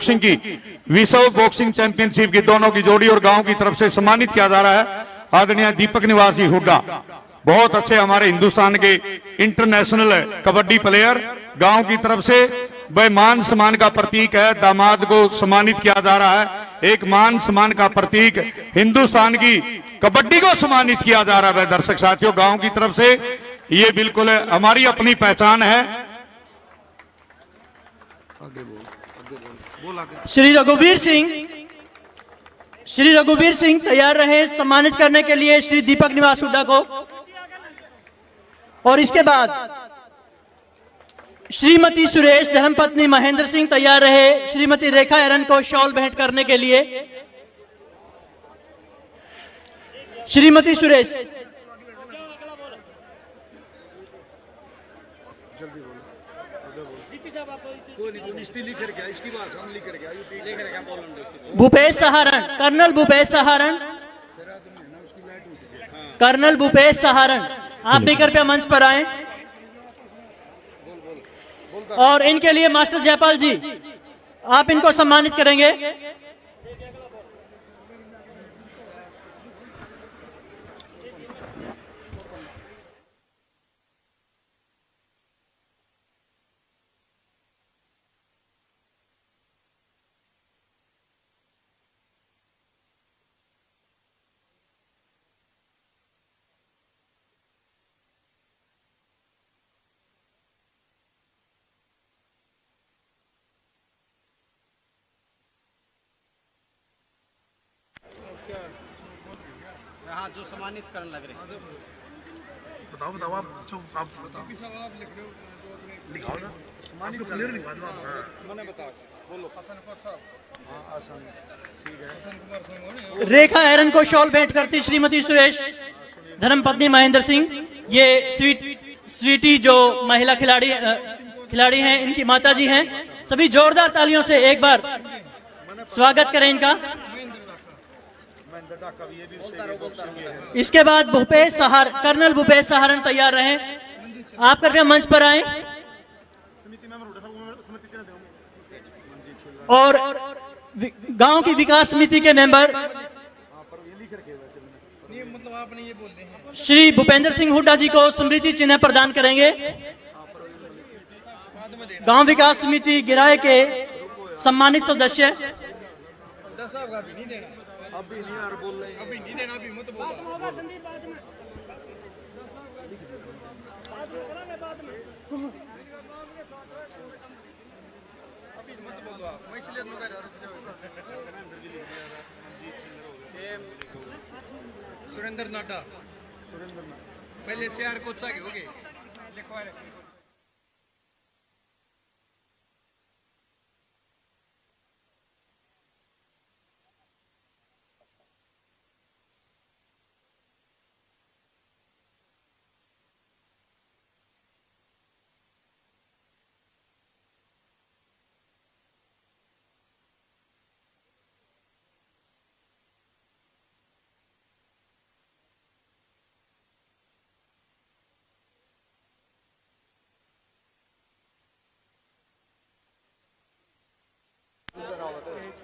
Boxing की विश्व boxing championship की दोनों की जोड़ी और गांव की तरफ से सम्मानित किया जा रहा है आदरणीय दीपक निवासी हुड्डा। बहुत अच्छे हमारे हिंदुस्तान के इंटरनेशनल कबड्डी प्लेयर, गांव की तरफ से वह मान सम्मान का प्रतीक है। दामाद को सम्मानित किया जा रहा है, एक मान सम्मान का प्रतीक हिंदुस्तान की कबड्डी को सम्मानित किया जा रहा है। दर्शक साथियों, गांव की तरफ से ये बिल्कुल हमारी अपनी पहचान है। श्री रघुवीर सिंह तैयार रहे सम्मानित करने के लिए श्री दीपक निवास हुड्डा को। और इसके बाद श्रीमती सुरेश धर्मपत्नी महेंद्र सिंह तैयार रहे श्रीमती रेखा एरन को शॉल भेंट करने के लिए। श्रीमती सुरेश, भूपेश सहारण, कर्नल भूपेश सहारण, आप भी कृपया मंच पर आए। और इनके लिए मास्टर जयपाल जी, आप इनको सम्मानित करेंगे। हाँ, जो सम्मानित करने लग रहे हैं। बताओ आप जो आप बताओ आप लिख रहे हो, लिखाओ ना, सम्मानित क्लियर लिखा दो आप। मैंने बताओ, बोलो। हसन कुमार साहब, हाँ आसान, ठीक है। हसन कुमार साहब। रेखा एरन को शॉल भेंट करती श्रीमती सुरेश धर्मपत्नी महेंद्र सिंह। ये स्वीटी जो महिला खिलाड़ी हैं, इनकी माताजी हैं। सभी जोरदार तालियों से एक बार स्वागत करें इनका। इसके बाद कर्नल भूपेश सहारण तैयार रहे, आप कृपया मंच पर आए। और गांव की विकास समिति के मेंबर श्री भूपेंद्र सिंह हुड्डा जी को स्मृति चिन्ह प्रदान करेंगे। गांव विकास समिति गिराए के सम्मानित सदस्य। अभी नहीं यार बोल रहे हैं, अभी नहीं देना, अभी मत बोलो। अभी मत बोलो आप, मैं इसलिए लगा रहा हूं। सुरेंद्र नाडा, पहले चार कोच आगे हो गए, लिखवा रहे।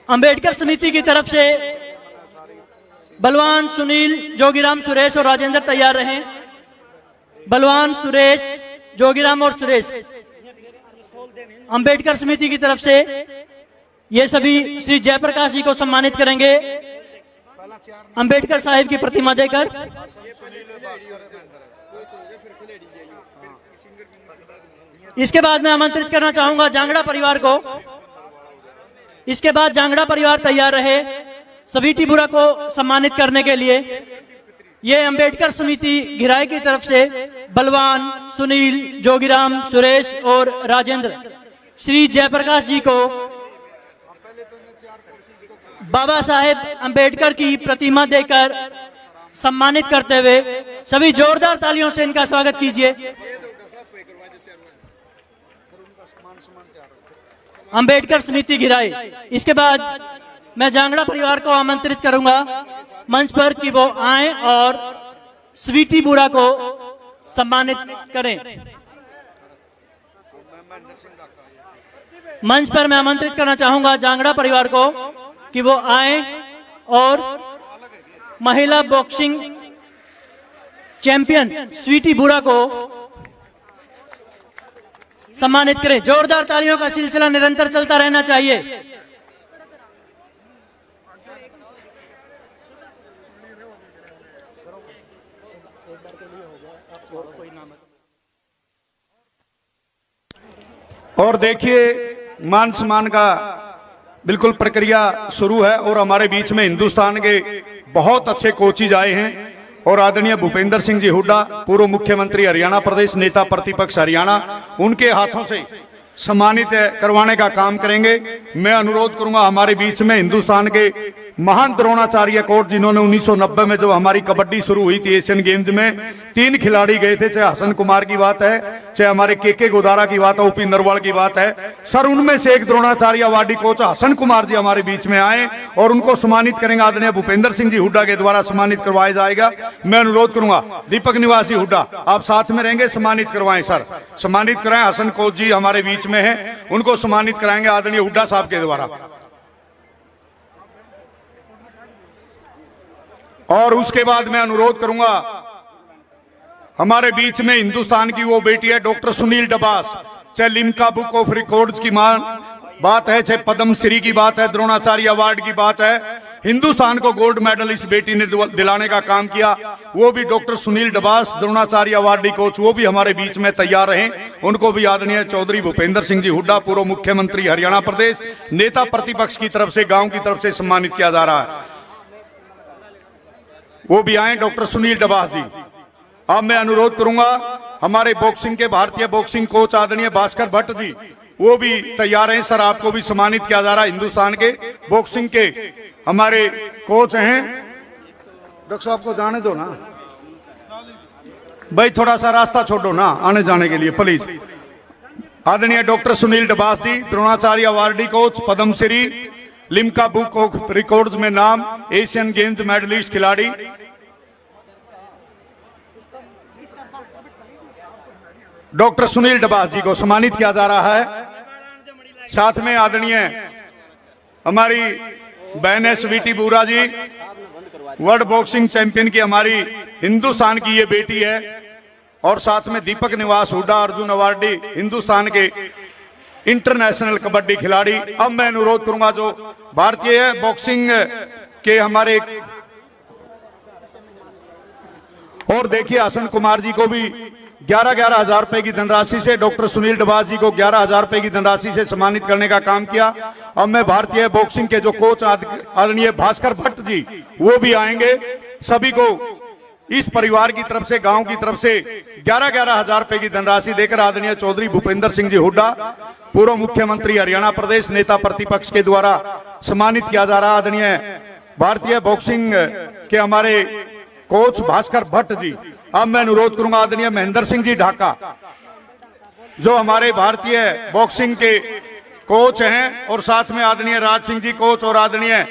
अंबेडकर समिति की तरफ से बलवान, सुनील, जोगीराम, सुरेश और राजेंद्र तैयार रहे। बलवान, सुरेश, जोगीराम और सुरेश अंबेडकर समिति की तरफ से ये सभी श्री जयप्रकाश जी को सम्मानित करेंगे अंबेडकर साहिब की प्रतिमा देकर। इसके बाद मैं आमंत्रित करना चाहूंगा जांगड़ा परिवार को। इसके बाद जांगड़ा परिवार तैयार रहे सभी टिबुरा को सम्मानित करने के लिए। ये अंबेडकर समिति घिराई की तरफ से बलवान, सुनील, जोगीराम, सुरेश और राजेंद्र श्री जयप्रकाश जी को बाबा साहेब अंबेडकर की प्रतिमा देकर सम्मानित करते हुए सभी जोरदार तालियों से इनका स्वागत कीजिए। अंबेडकर समिति घिराई। इसके बाद मैं जांगड़ा परिवार को आमंत्रित करूंगा मंच पर कि वो आए और स्वीटी बुरा को सम्मानित करें। मंच पर मैं आमंत्रित करना चाहूंगा जांगड़ा परिवार को कि वो आए और महिला बॉक्सिंग चैंपियन स्वीटी बुरा को सम्मानित करें। जोरदार तालियों का सिलसिला निरंतर चलता रहना चाहिए। और देखिए मान सम्मान का बिल्कुल प्रक्रिया शुरू है और हमारे बीच में हिंदुस्तान के बहुत अच्छे कोचिज आए हैं और आदरणीय भूपेंद्र सिंह जी हुड्डा पूर्व मुख्यमंत्री हरियाणा प्रदेश, नेता प्रतिपक्ष हरियाणा, उनके हाथों से सम्मानित करवाने का काम करेंगे। मैं अनुरोध करूंगा हमारे बीच में हिंदुस्तान के महान द्रोणाचार्य कोच, जिन्होंने 1990 में जब हमारी कबड्डी शुरू हुई थी एशियन गेम्स में 3 खिलाड़ी गए थे, चाहे हसन कुमार की बात है, चाहे हमारे के गोदारा की बात है, ओपी नरवाल की बात है सर, उनमें से एक द्रोणाचार्य अवार्डी कोच हसन कुमार जी हमारे बीच में आए और उनको सम्मानित करेंगे। आदरणीय भूपेंद्र सिंह जी हुड्डा के द्वारा सम्मानित करवाया जाएगा। मैं अनुरोध करूंगा दीपक निवासी हुड्डा आप साथ में रहेंगे, सम्मानित करवाएं सर, सम्मानित कराएं। हसन कोच जी हमारे बीच में है, उनको सम्मानित कराएंगे आदरणीय हुड्डा साहब के द्वारा। और उसके बाद मैं अनुरोध करूंगा हमारे बीच में हिंदुस्तान की वो बेटी है डॉक्टर सुनील डबास, चाहे लिम्का बुक ऑफ रिकॉर्ड्स की बात है, चाहे पद्म श्री की बात है, द्रोणाचार्य अवार्ड की बात है, हिंदुस्तान को गोल्ड मेडल इस बेटी ने दिलाने का काम किया। वो भी doctor Sunil Dabas, Dronacharya awardee coach, वो भी हमारे बीच में तैयार रहे। उनको भी आदरणीय चौधरी भूपेंद्र सिंह जी हुड्डा पूर्व मुख्यमंत्री हरियाणा प्रदेश, नेता प्रतिपक्ष की तरफ से, गांव की तरफ से सम्मानित किया जा रहा है। वो भी आए डॉक्टर सुनील डबास जी। अब मैं अनुरोध करूंगा हमारे बॉक्सिंग के भारतीय बॉक्सिंग कोच आदरणीय भास्कर भट्ट जी, वो भी तैयार हैं सर, आपको भी सम्मानित किया जा रहा है। हिंदुस्तान के बॉक्सिंग के हमारे कोच हैं। डॉक्टर साहब को जाने दो ना भाई, थोड़ा सा रास्ता छोड़ो ना आने जाने के लिए प्लीज। आदरणीय doctor Sunil Dabas ji, Dronacharya awardee coach, Padmashri, Limca book of records में नाम, एशियन गेम्स मेडलिस्ट खिलाड़ी। डॉक्टर सुनील डबास जी को सम्मानित किया जा रहा है। साथ में आदरणीय हमारी बहन है स्वीटी बुरा जी, वर्ल्ड बॉक्सिंग चैंपियन की हमारी हिंदुस्तान की ये बेटी है। और साथ में दीपक निवास हुड्डा, अर्जुन अवार्डी, हिंदुस्तान के इंटरनेशनल कबड्डी खिलाड़ी। अब मैं अनुरोध करूंगा जो भारतीय बॉक्सिंग के हमारे, और देखिए हसन कुमार जी को भी 11,000 रुपए की धनराशि से, डॉक्टर सुनील डबास जी को 11,000 रुपए की धनराशि से सम्मानित करने का काम किया। अब मैं भारतीय बॉक्सिंग के जो कोच आदरणीय भास्कर भट्ट जी, वो भी आएंगे। सभी को इस परिवार की तरफ से, गांव की तरफ से 11,000 रुपए की धनराशि देकर आदरणीय चौधरी भूपेंद्र सिंह जी हुड्डा पूर्व मुख्यमंत्री हरियाणा प्रदेश, नेता प्रतिपक्ष के द्वारा सम्मानित किया जा रहा। आदरणीय भारतीय बॉक्सिंग के हमारे कोच भास्कर भट्ट जी। अब मैं अनुरोध करूंगा आदरणीय महेंद्र सिंह जी ढाका, जो हमारे भारतीय बॉक्सिंग के कोच हैं, और साथ में आदरणीय राज सिंह जी कोच, और आदरणीय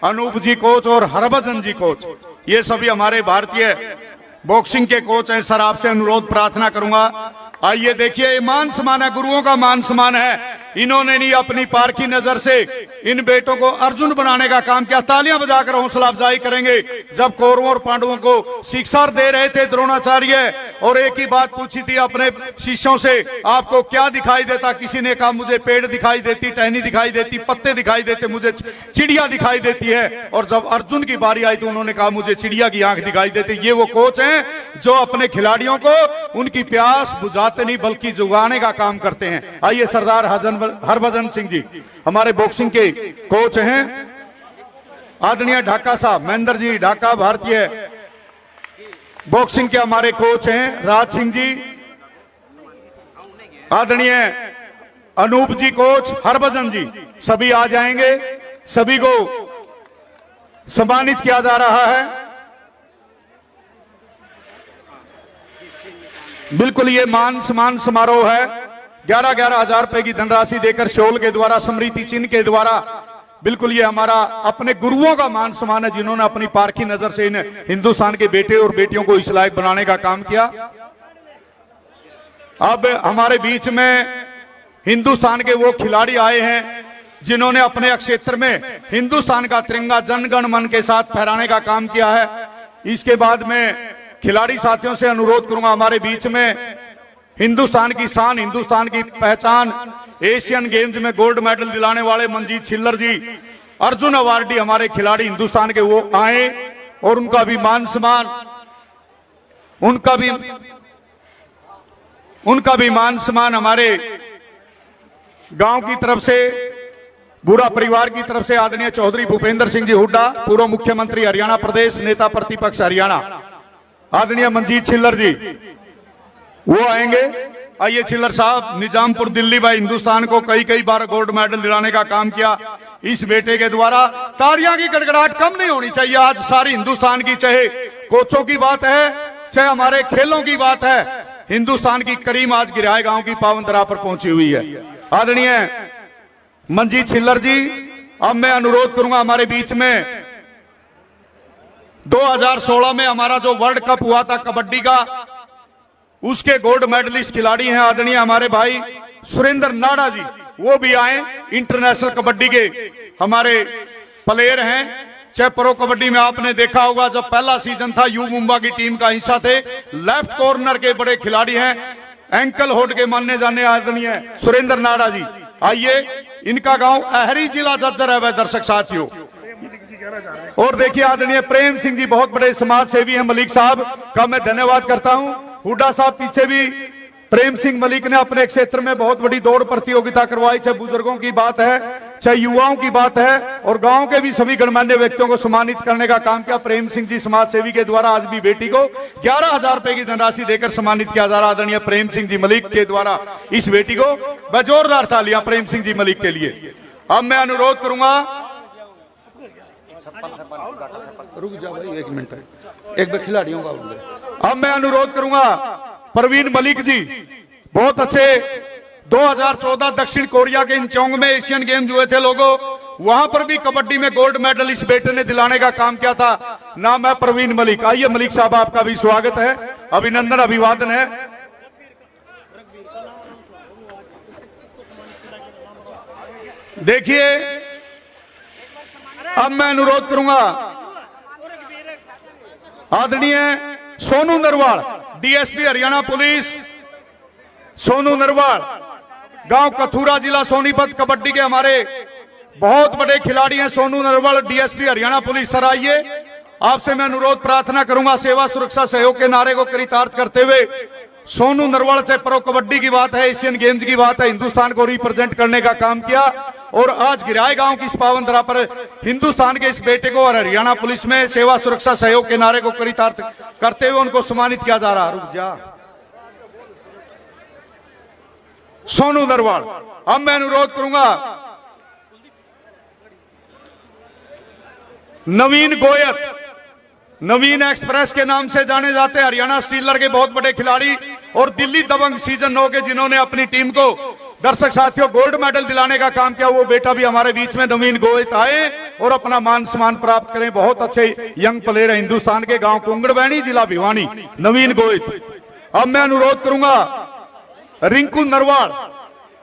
अनूप जी कोच, और हरभजन जी कोच, ये सभी हमारे भारतीय बॉक्सिंग के कोच हैं। सर आपसे अनुरोध प्रार्थना करूंगा, आइए देखिए मान सम्मान है, गुरुओं का मान सम्मान है। इन्होंने नहीं अपनी पारखी नजर से इन बेटों को अर्जुन बनाने का काम किया। तालियां बजाकर हौसला अफजाई करेंगे। जब कौरवों और पांडवों को शिक्षा दे रहे थे द्रोणाचार्य, और एक ही बात पूछी थी अपने शिष्यों से, आपको क्या दिखाई देता? किसी ने कहा मुझे पेड़ दिखाई देती, टहनी दिखाई देती, पत्ते दिखाई देते, मुझे चिड़िया दिखाई देती है। और जब अर्जुन की बारी आई तो उन्होंने कहा मुझे चिड़िया की आंख दिखाई देती। ये वो कोच हैं जो अपने खिलाड़ियों को उनकी प्यास बुझाते नहीं बल्कि जुगाने का काम करते हैं। आइए सरदार हरभजन सिंह जी हमारे बॉक्सिंग के कोच हैं। आदरणीय ढाका साहब, महेंद्र जी ढाका भारतीय बॉक्सिंग के हमारे कोच हैं। राज सिंह जी, आदरणीय अनूप जी कोच, हरभजन जी, सभी आ जाएंगे। सभी को सम्मानित किया जा रहा है। बिल्कुल ये मान सम्मान समारोह है। 11,000 रुपए की धनराशि देकर शोल के द्वारा, स्मृति चिन्ह के द्वारा, बिल्कुल ये हमारा अपने गुरुओं का मान सम्मान है, जिन्होंने अपनी पारखी नजर से इन हिंदुस्तान के बेटे और बेटियों को इस लायक बनाने का काम किया। अब हमारे बीच में हिंदुस्तान के वो खिलाड़ी आए हैं जिन्होंने अपने क्षेत्र में हिंदुस्तान का तिरंगा जनगण मन के साथ फहराने का काम किया है। इसके बाद में खिलाड़ी साथियों से अनुरोध करूंगा, हमारे बीच में हिंदुस्तान की शान, हिंदुस्तान की पहचान, एशियन गेम्स में गोल्ड मेडल दिलाने वाले मनजीत छिल्लर जी, अर्जुन अवार्डी हमारे खिलाड़ी हिंदुस्तान के, वो आए और उनका भी मान सम्मान, उनका भी मान सम्मान हमारे गांव की तरफ से, बुरा परिवार की तरफ से आदरणीय चौधरी भूपेंद्र सिंह जी हुड्डा, पूर्व मुख्यमंत्री हरियाणा प्रदेश, नेता प्रतिपक्ष हरियाणा, आदरणीय मनजीत छिल्लर जी वो आएंगे। आइए छिल्लर साहब, निजामपुर दिल्ली भाई हिंदुस्तान को कई बार गोल्ड मेडल दिलाने का काम किया इस बेटे के द्वारा। तालियां की गड़गड़ाहट कम नहीं होनी चाहिए आज सारी हिंदुस्तान की, चाहे कोचों की बात है चाहे हमारे खेलों की बात है। हिंदुस्तान की करीम आज गिराए गांव की पावन धरा पर पहुंची हुई है। आदरणीय मनजीत छिल्लर जी, अब मैं अनुरोध करूंगा, हमारे बीच में 2016 में हमारा जो वर्ल्ड कप हुआ था कबड्डी का, उसके गोल्ड मेडलिस्ट खिलाड़ी हैं आदरणीय हमारे भाई सुरेंद्र नाडा जी, वो भी आए। इंटरनेशनल कबड्डी के हमारे प्लेयर हैं। चाहे प्रो कबड्डी में आपने देखा होगा, जब पहला सीजन था यू मुंबा की टीम का हिस्सा थे। लेफ्ट कॉर्नर के बड़े खिलाड़ी हैं, एंकल होल्ड के मानने जाने आदरणीय सुरेंद्र नाडा जी। आइए, इनका गांव अहरी जिला जज्जर है वह दर्शक साथियों। और देखिए आदरणीय प्रेम सिंह जी बहुत बड़े समाज सेवी हैं, मलिक साहब का मैं धन्यवाद करता हूं। हुड्डा साहब पीछे भी, प्रेम सिंह मलिक ने अपने क्षेत्र में बहुत बड़ी दौड़ प्रतियोगिता करवाई, चाहे बुजुर्गों की बात है चाहे युवाओं की बात है, और गांव के भी सभी गणमान्य व्यक्तियों को सम्मानित करने का काम किया। प्रेम सिंह जी समाज सेवी के द्वारा आज भी बेटी को 11,000 रुपए की धनराशि देकर सम्मानित किया जा रहा। आदरणीय प्रेम सिंह जी मलिक के द्वारा इस बेटी को बेजोरदार तालियां प्रेम सिंह जी मलिक के लिए। अब मैं अनुरोध करूंगा, रुक जा भाई एक मिनट, एक बार खिलाड़ियों का। अब मैं अनुरोध करूंगा प्रवीण मलिक जी, बहुत अच्छे 2014 दक्षिण कोरिया के इंचोंग में एशियन गेम्स हुए थे लोगों, वहां पर भी कबड्डी में गोल्ड मेडल इस बेटे ने दिलाने का काम किया था। नाम है प्रवीण मलिक। आइए मलिक साहब, आपका भी स्वागत है, अभिनंदन अभिवादन है। देखिए अब मैं अनुरोध करूंगा आदरणीय सोनू नरवाल, डीएसपी हरियाणा पुलिस, सोनू नरवाल, गांव कथूरा, जिला सोनीपत, कबड्डी के हमारे बहुत बड़े खिलाड़ी हैं Sonu Narwal, DSP Haryana police. Sir आइए, आपसे मैं अनुरोध प्रार्थना करूंगा, सेवा सुरक्षा सहयोग के नारे को चरितार्थ करते हुए सोनू नरवाल से प्रो कबड्डी की बात है, एशियन गेम्स की बात है, हिंदुस्तान को रिप्रेजेंट करने का काम किया और आज गिराए गांव की इस पावन धरा पर हिंदुस्तान के इस बेटे को और हरियाणा पुलिस में सेवा सुरक्षा सहयोग के नारे को चरितार्थ करते हुए उनको सम्मानित किया जा रहा। रुक जा सोनू नरवाल। अब मैं अनुरोध करूंगा नवीन गोयत, नवीन एक्सप्रेस के नाम से जाने जाते हरियाणा स्टीलर के बहुत बड़े खिलाड़ी और दिल्ली दबंग सीजन 9 के जिन्होंने अपनी टीम को दर्शक साथियों गोल्ड मेडल दिलाने का काम किया, वो बेटा भी हमारे बीच में नवीन गोयत आए और अपना मान सम्मान प्राप्त करें। बहुत अच्छे यंग प्लेयर है हिंदुस्तान के, गांव कुंगड़बैनी, जिला भिवानी, नवीन गोयत। अब मैं अनुरोध करूंगा रिंकू नरवाल,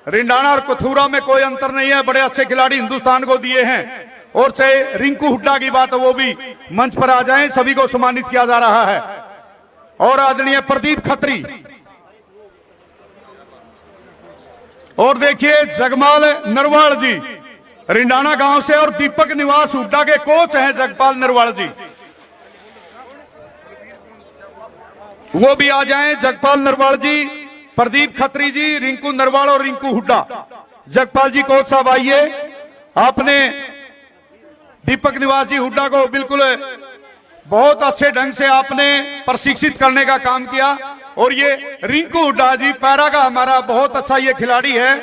रिंडाना और कथूरा में कोई अंतर नहीं है, बड़े अच्छे खिलाड़ी हिंदुस्तान को दिए हैं। और चाहे रिंकू हुड्डा की बात है, वो भी मंच पर आ जाएं, सभी को सम्मानित किया जा रहा है। और आदरणीय प्रदीप खत्री, और देखिए जगमाल नरवाल जी रिंडाना गांव से, और दीपक निवास हुड्डा के कोच हैं जगपाल नरवाल जी, वो भी आ जाएं। जगपाल नरवाल जी, प्रदीप खत्री जी, रिंकू नरवाल और रिंकू हुड्डा। जगपाल जी कोच साहब आइए, आपने दीपक निवास जी हुड्डा को बिल्कुल बहुत अच्छे ढंग से आपने प्रशिक्षित करने का काम किया। और ये रिंकू हुड्डा जी पैरा का हमारा बहुत अच्छा ये खिलाड़ी है,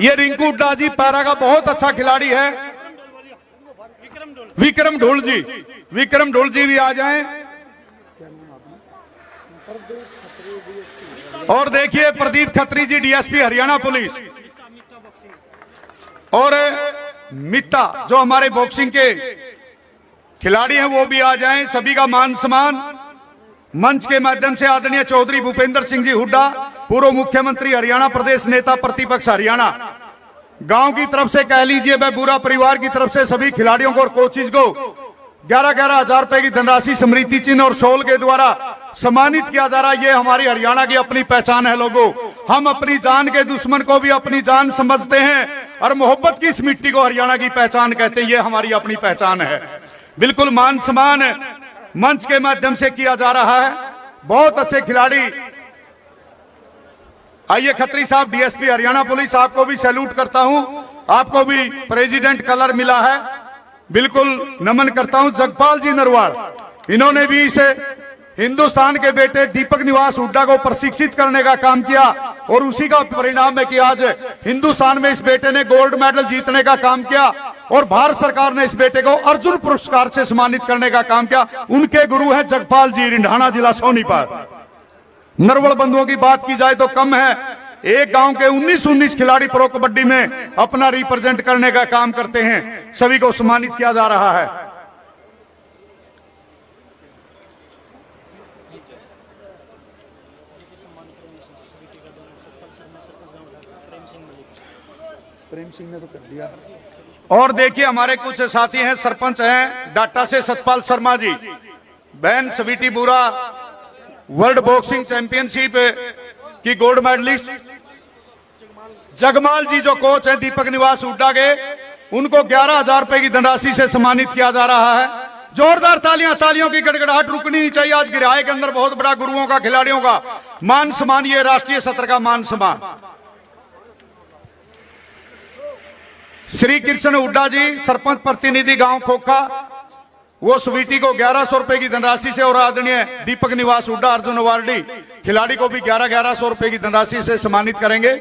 ये रिंकू हुड्डा जी पैरा का बहुत अच्छा खिलाड़ी है। विक्रम ढोल जी, विक्रम ढोल जी भी आ जाएं। और देखिए प्रदीप खत्री जी, डीएसपी हरियाणा पुलिस, और मित्ता जो हमारे बॉक्सिंग के खिलाड़ी हैं वो भी आ जाएं। सभी का मान सम्मान मंच के माध्यम से आदरणीय चौधरी भूपेंद्र सिंह जी हुड्डा, पूर्व मुख्यमंत्री हरियाणा प्रदेश, नेता प्रतिपक्ष हरियाणा, गांव की तरफ से कह लीजिए, वह बुरा परिवार की तरफ से सभी खिलाड़ियों को और कोचिज को 11-11 हजार रुपए की धनराशि, स्मृति चिन्ह और शॉल के द्वारा सम्मानित किया जा रहा है। ये हमारी हरियाणा की अपनी पहचान है। लोगों, हम अपनी जान के दुश्मन को भी अपनी जान समझते हैं और मोहब्बत की इस मिट्टी को हरियाणा की पहचान कहते हैं। ये हमारी अपनी पहचान है। बिल्कुल मान सम्मान मंच के माध्यम से किया जा रहा है। बहुत अच्छे खिलाड़ी। आइए खत्री साहब, डीएसपी हरियाणा पुलिस, आपको भी सैल्यूट करता हूं। आपको भी प्रेसिडेंट कलर मिला है, बिल्कुल नमन करता हूं। जगपाल जी नरवाल, इन्होंने भी इसे हिंदुस्तान के बेटे दीपक निवास हुड्डा को प्रशिक्षित करने का काम किया और उसी का परिणाम है कि आज हिंदुस्तान में इस बेटे ने गोल्ड मेडल जीतने का काम किया और भारत सरकार ने इस बेटे को अर्जुन पुरस्कार से सम्मानित करने का काम किया। उनके गुरु हैं जगपाल जी, रिंढाना जिला सोनीपत। नरवल बंधुओं की बात की जाए तो कम है। एक गांव के 19 खिलाड़ी प्रो कबड्डी में अपना रिप्रेजेंट करने का काम करते हैं। सभी को सम्मानित किया जा रहा है। प्रेम सिंह ने तो कर दिया। और देखिए हमारे कुछ साथी हैं, सरपंच हैं डाटा से सतपाल शर्मा जी, बहन सवीटी बुरा वर्ल्ड बॉक्सिंग चैंपियनशिप की गोल्ड मेडलिस्ट जगमाल जी जो कोच हैं दीपक निवास हुड्डा के, उनको 11,000 रुपए की धनराशि से सम्मानित किया जा रहा है। जोरदार तालियां, तालियों की गड़गड़ाहट रुकनी नहीं चाहिए। आज गिराए के अंदर बहुत बड़ा गुरुओं का, खिलाड़ियों का मान सम्मान, ये राष्ट्रीय सत्र का मान सम्मान। श्री कृष्ण हुड्डा जी, सरपंच प्रतिनिधि गांव खोखा, वो स्वीटी को 1100 रुपए की धनराशि से और आदरणीय दीपक निवास हुड्डा अर्जुन अवार्डी खिलाड़ी को भी 1100 रुपए की धनराशि से सम्मानित करेंगे।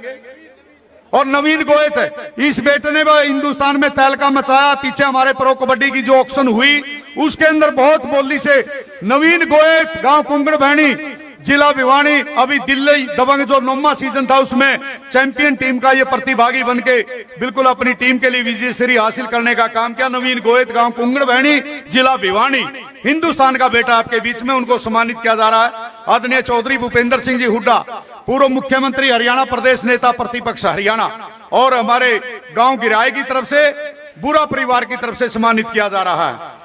और नवीन गोयत, इस बेटे ने हिंदुस्तान में तहलका मचाया। पीछे हमारे प्रो कबड्डी की जो ऑक्शन हुई उसके अंदर बहुत बोली से नवीन गोयत, गांव कुंगड़ बहनी, जिला भिवानी, अभी दिल्ली दबंग जो 9वां सीजन था उसमें चैंपियन टीम का ये प्रतिभागी बनके बिल्कुल अपनी टीम के लिए विजय श्री हासिल करने का काम किया। नवीन गोयत, गांव कुंगड़ बहनी, जिला भिवानी, हिंदुस्तान का बेटा आपके बीच में, उनको सम्मानित किया जा रहा है। आदरणीय चौधरी भूपेंद्र सिंह जी हुड्डा, पूर्व मुख्यमंत्री हरियाणा प्रदेश, नेता प्रतिपक्ष हरियाणा, और हमारे गांव गिराए की तरफ से, बुरा परिवार की तरफ से सम्मानित किया जा रहा है।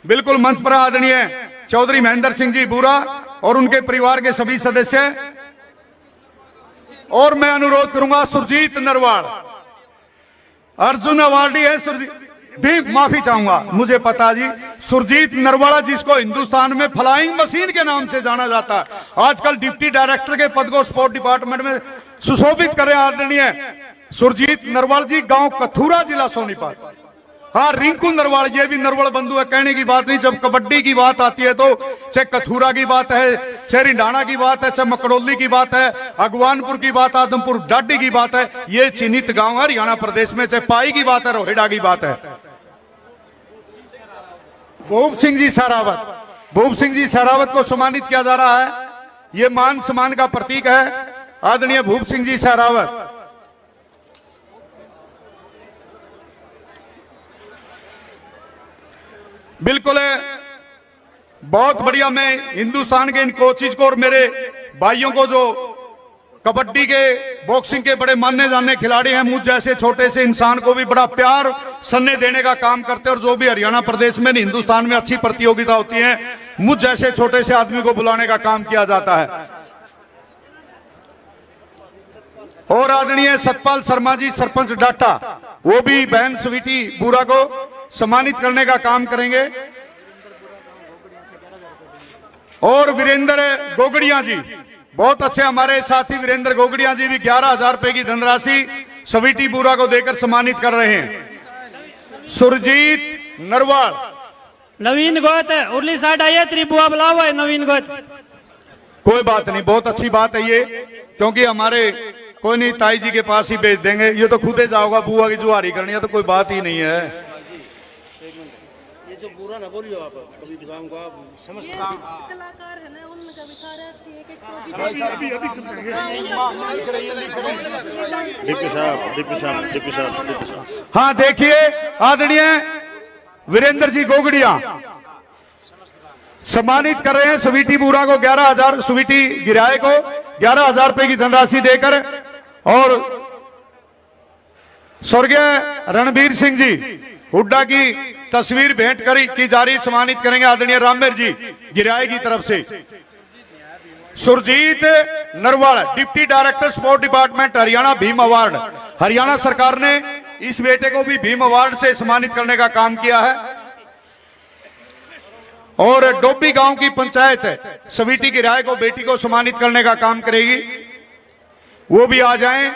बिल्कुल मंच पर आदरणीय चौधरी महेंद्र सिंह जी बुरा और उनके परिवार के सभी सदस्य। और मैं अनुरोध करूंगा सुरजीत नरवाल, अर्जुन अवार्डी है, भी माफी चाहूंगा, मुझे पता जी, सुरजीत नरवाला जिसको हिंदुस्तान में फ्लाइंग मशीन के नाम से जाना जाता है, आजकल डिप्टी डायरेक्टर के पद को स्पोर्ट डिपार्टमेंट में सुशोभित करें आदरणीय सुरजीत नरवाल जी, गांव कथूरा, जिला सोनीपत। हाँ, रिंकू नरवाल, ये भी नरवाल बंधु है, कहने की बात नहीं। जब कबड्डी की बात आती है तो चाहे कथूरा की बात है, चाहे रिंडाना की बात है, चाहे मकड़ोली की बात है, अगवानपुर की बात, आदमपुर डाडी की बात है, ये चिन्हित गांव है हरियाणा प्रदेश में। चाहे पाई की बात है, रोहिड़ा की बात है। भूप सिंह जी सहरावत, भूप सिंह जी सहरावत को सम्मानित किया जा रहा है। ये मान सम्मान का प्रतीक है, आदरणीय भूप सिंह जी सहरावत। बिल्कुल बहुत बढ़िया। मैं हिंदुस्तान के इन कोचिज को और मेरे भाइयों को जो कबड्डी के, बॉक्सिंग के बड़े मानने जाने खिलाड़ी हैं, मुझ जैसे छोटे से इंसान को भी बड़ा प्यार सन्ने देने का काम करते हैं। और जो भी हरियाणा प्रदेश में, हिंदुस्तान में अच्छी प्रतियोगिता होती है, मुझ जैसे छोटे से आदमी को बुलाने का काम किया जाता है। और आदरणीय सतपाल शर्मा जी, सरपंच डाटा, वो भी बहन स्वीटी बुरा को सम्मानित करने का काम करेंगे। और वीरेंद्र गोगड़िया जी, बहुत अच्छे हमारे साथी वीरेंद्र गोगड़िया जी भी 11,000 रुपए की धनराशि स्वीटी बुरा को देकर सम्मानित कर रहे हैं। सुरजीत नरवाल, नवीन गोयत है, उर्ली साइड आइए, त्रिपुआ बुलाओ है नवीन गोयत। कोई बात नहीं, बहुत अच्छी बात है ये, क्योंकि हमारे कोई नहीं, ताई जी के पास ही भेज देंगे। ये तो खुदे जाओगा, बुआ की जुआरी करनी है तो कोई बात ही नहीं है। ये जो बुरा ना बोलियो आप, कभी गांव का समस्त काम कलाकार है ना, उनका भी सारा हाँ देखिए आदरणीय वीरेंद्र जी गोगड़िया, सम्मानित कर रहे हैं स्वीटी बुरा को 11,000, स्वीटी गिराए को 11,000 रुपए की धनराशि देकर, और स्वर्गीय रणबीर सिंह जी हुड्डा की तस्वीर भेंट की जा रही, सम्मानित करेंगे आदरणीय रामवीर जी गिराए की तरफ से। Surjeet Narwal, deputy director sport department Haryana, Bhim award. Haryana सरकार ने इस बेटे को भी भीम अवार्ड से सम्मानित करने का काम किया है। और डोबी गांव की पंचायत स्वीटी की राय को बेटी को सम्मानित करने का काम करेगी, वो भी आ जाएं।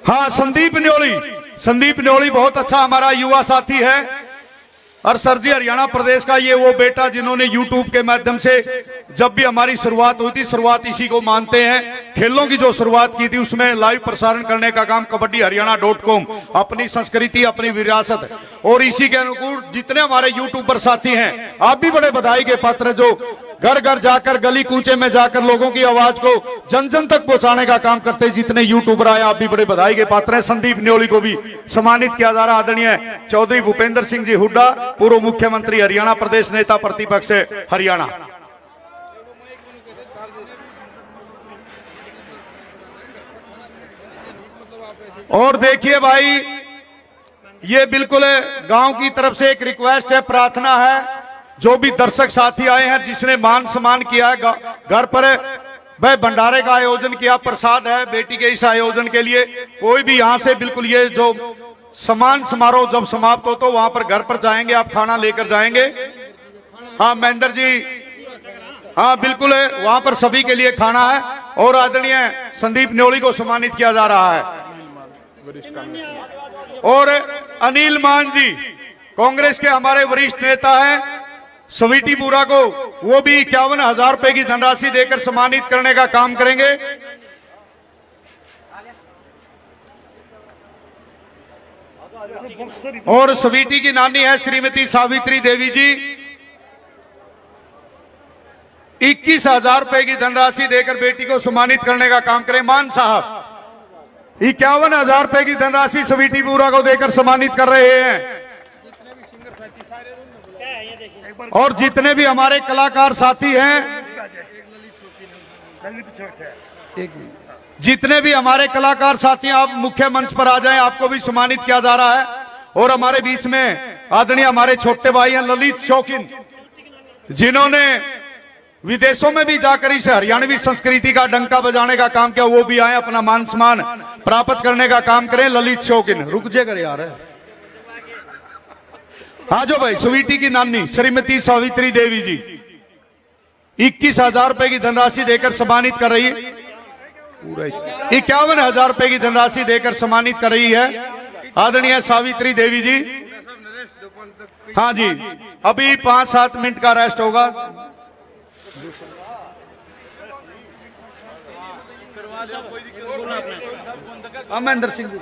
हाँ, संदीप न्योली बहुत अच्छा हमारा युवा साथी है। और सर जी हरियाणा प्रदेश का ये वो बेटा जिन्होंने YouTube के माध्यम से जब भी हमारी शुरुआत हुई थी, शुरुआत इसी को मानते हैं। खेलों की जो शुरुआत की थी उसमें लाइव प्रसारण करने का काम कबड्डी हरियाणा.com, अपनी संस्कृति अपनी विरासत, और इसी के अनुकूल जितने हमारे यूट्यूबर साथी हैं, आप भी बड़े बधाई के पात्र, जो घर घर जाकर गली कूचे में जाकर लोगों की आवाज को जन जन तक पहुंचाने का काम करते हैं। जितने यूट्यूबर आए आप भी बड़े बधाई के पात्र हैं। संदीप न्योली को भी सम्मानित किया जा रहा। आदरणीय चौधरी भूपेंद्र सिंह जी हुड्डा, पूर्व मुख्यमंत्री हरियाणा प्रदेश, नेता प्रतिपक्ष हरियाणा। और देखिए भाई, ये बिल्कुल गांव की तरफ से एक रिक्वेस्ट है, प्रार्थना है, जो भी दर्शक साथी आए हैं, जिसने मान सम्मान किया है, घर पर वह भंडारे का आयोजन किया, प्रसाद है बेटी के इस आयोजन के लिए, कोई भी यहां से बिल्कुल ये जो सम्मान समारोह जब समाप्त हो तो वहां पर घर पर जाएंगे, आप खाना लेकर जाएंगे। हाँ महेंद्र जी, हाँ बिल्कुल वहां पर सभी के लिए खाना है। और आदरणीय संदीप न्योली को सम्मानित किया जा रहा है। और अनिल मान जी कांग्रेस के हमारे वरिष्ठ नेता हैं, स्वीटी बुरा को वो भी 51,000 रुपए की धनराशि देकर सम्मानित करने का काम करेंगे। और स्वीटी की नानी है श्रीमती सावित्री देवी जी, 21,000 रुपए की धनराशि देकर बेटी को सम्मानित करने का काम करें। मान साहब 51,000 रुपए की धनराशि स्वीटी बुरा को देकर सम्मानित कर रहे हैं। और जितने भी हमारे कलाकार साथी हैं, जितने भी हमारे कलाकार साथी हैं, आप मुख्य मंच पर आ जाएं, आपको भी सम्मानित किया जा रहा है। और हमारे बीच में आदरणीय हमारे छोटे भाई हैं ललित शौकीन, जिन्होंने विदेशों में भी जाकर इस हरियाणवी संस्कृति का डंका बजाने का काम किया, वो भी आए, अपना मान सम्मान प्राप्त करने का काम करें। ललित शौकीन रुक जाकर यार, हाँ जो भाई स्वीटी की नानी श्रीमती सावित्री देवी जी 21,000 रुपए की धनराशि देकर सम्मानित कर रही है। 51,000 रुपए की धनराशि देकर सम्मानित कर रही है आदरणीय सावित्री देवी जी। हाँ जी, अभी 5-7 मिनट का रेस्ट होगा। महेंद्र सिंह जी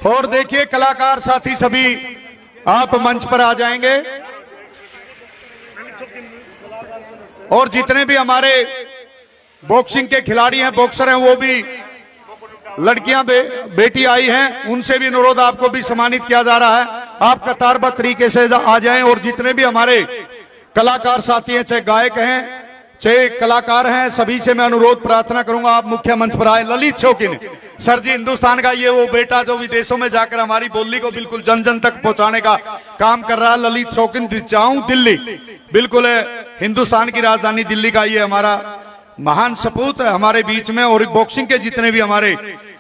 और देखिए कलाकार साथी सभी आप मंच पर आ जाएंगे। और जितने भी हमारे बॉक्सिंग के खिलाड़ी हैं, बॉक्सर हैं, वो भी लड़कियां बेटी आई हैं, उनसे भी अनुरोध आपको भी सम्मानित किया जा रहा है। आप कतारबद्ध तरीके से आ जाएं। और जितने भी हमारे कलाकार साथी हैं, चाहे गायक हैं चाहे कलाकार हैं, सभी से मैं अनुरोध प्रार्थना करूंगा आप मुख्य मंच पर आए। ललित शौकीन सर जी, हिंदुस्तान का ये वो बेटा जो विदेशों में जाकर हमारी बोली को बिल्कुल जन जन तक पहुंचाने का काम कर रहा है। ललित शौकीन जाऊं दिल्ली, बिल्कुल हिंदुस्तान की राजधानी दिल्ली का ये हमारा महान सपूत है हमारे बीच में। और बॉक्सिंग के जितने भी हमारे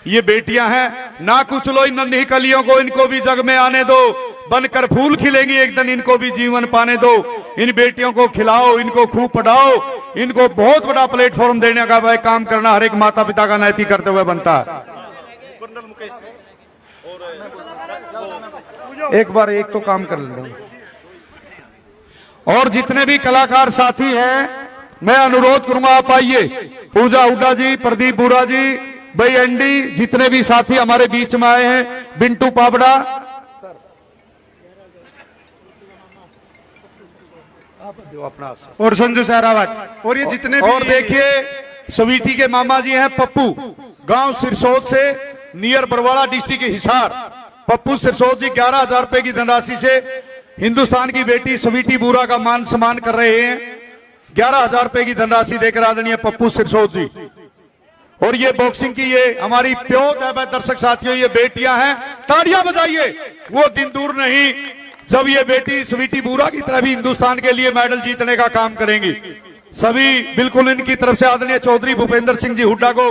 ये बेटियां हैं, ना कुछ लो इन नन्ही कलियों को, इनको भी जग में आने दो, बनकर फूल खिलेंगी एक दिन, इनको भी जीवन पाने दो। इन बेटियों को खिलाओ, इनको खूब पढ़ाओ, इनको बहुत बड़ा प्लेटफॉर्म देने का भाई काम करना हर एक माता पिता का नैतिक करते हुए बनता है। एक बार एक तो काम कर लेना। और जितने भी कलाकार साथी हैं, मैं अनुरोध करूंगा आप आइए। पूजा हुड्डा जी, प्रदीप बुरा जी, भाई एंडी, जितने भी साथी हमारे बीच में आए हैं, बिंटू पाबड़ा, अपना और संजू सहरावत, और ये जितने भी और देखिए स्वीटी के मामा जी हैं पप्पू, गांव सिरसोद से, नियर बरवाड़ा डिस्ट्रिक्ट हिसार। पप्पू सिरसोद जी 11,000 रुपए की धनराशि से हिंदुस्तान की बेटी स्वीटी बुरा का मान सम्मान कर रहे हैं। 11,000 रुपए की धनराशि देकर आदरणीय पप्पू सिरसोद जी। और ये बॉक्सिंग की ये हमारी प्योत है दर्शक साथियों, ये बेटियां हैं, तालियां बजाइए। वो दिन दूर नहीं जब ये बेटी स्वीटी बुरा की तरह भी हिंदुस्तान के लिए मेडल जीतने का काम करेंगी। सभी बिल्कुल इनकी तरफ से आदरणीय चौधरी भूपेंद्र सिंह जी हुड्डा को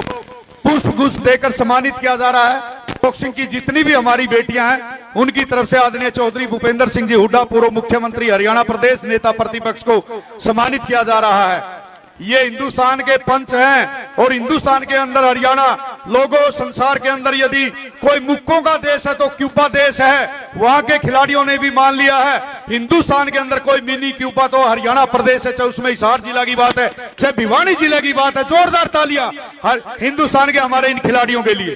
पुष्पगुच्छ देकर सम्मानित किया जा रहा है। बॉक्सिंग की जितनी भी हमारी बेटियां हैं उनकी तरफ से आदरणीय चौधरी भूपेंद्र सिंह जी हुड्डा, पूर्व मुख्यमंत्री हरियाणा प्रदेश, नेता प्रतिपक्ष को सम्मानित किया जा रहा है। ये हिंदुस्तान के पंच हैं और हिंदुस्तान के अंदर हरियाणा लोगों, संसार के अंदर यदि कोई मुक्कों का देश है तो क्यूबा देश है। वहां के खिलाड़ियों ने भी मान लिया है हिंदुस्तान के अंदर कोई मिनी क्यूबा तो हरियाणा प्रदेश है, चाहे उसमें हिसार जिला की बात है, चाहे भिवानी जिले की बात है। जोरदार तालियां हर हिंदुस्तान के हमारे इन खिलाड़ियों के लिए।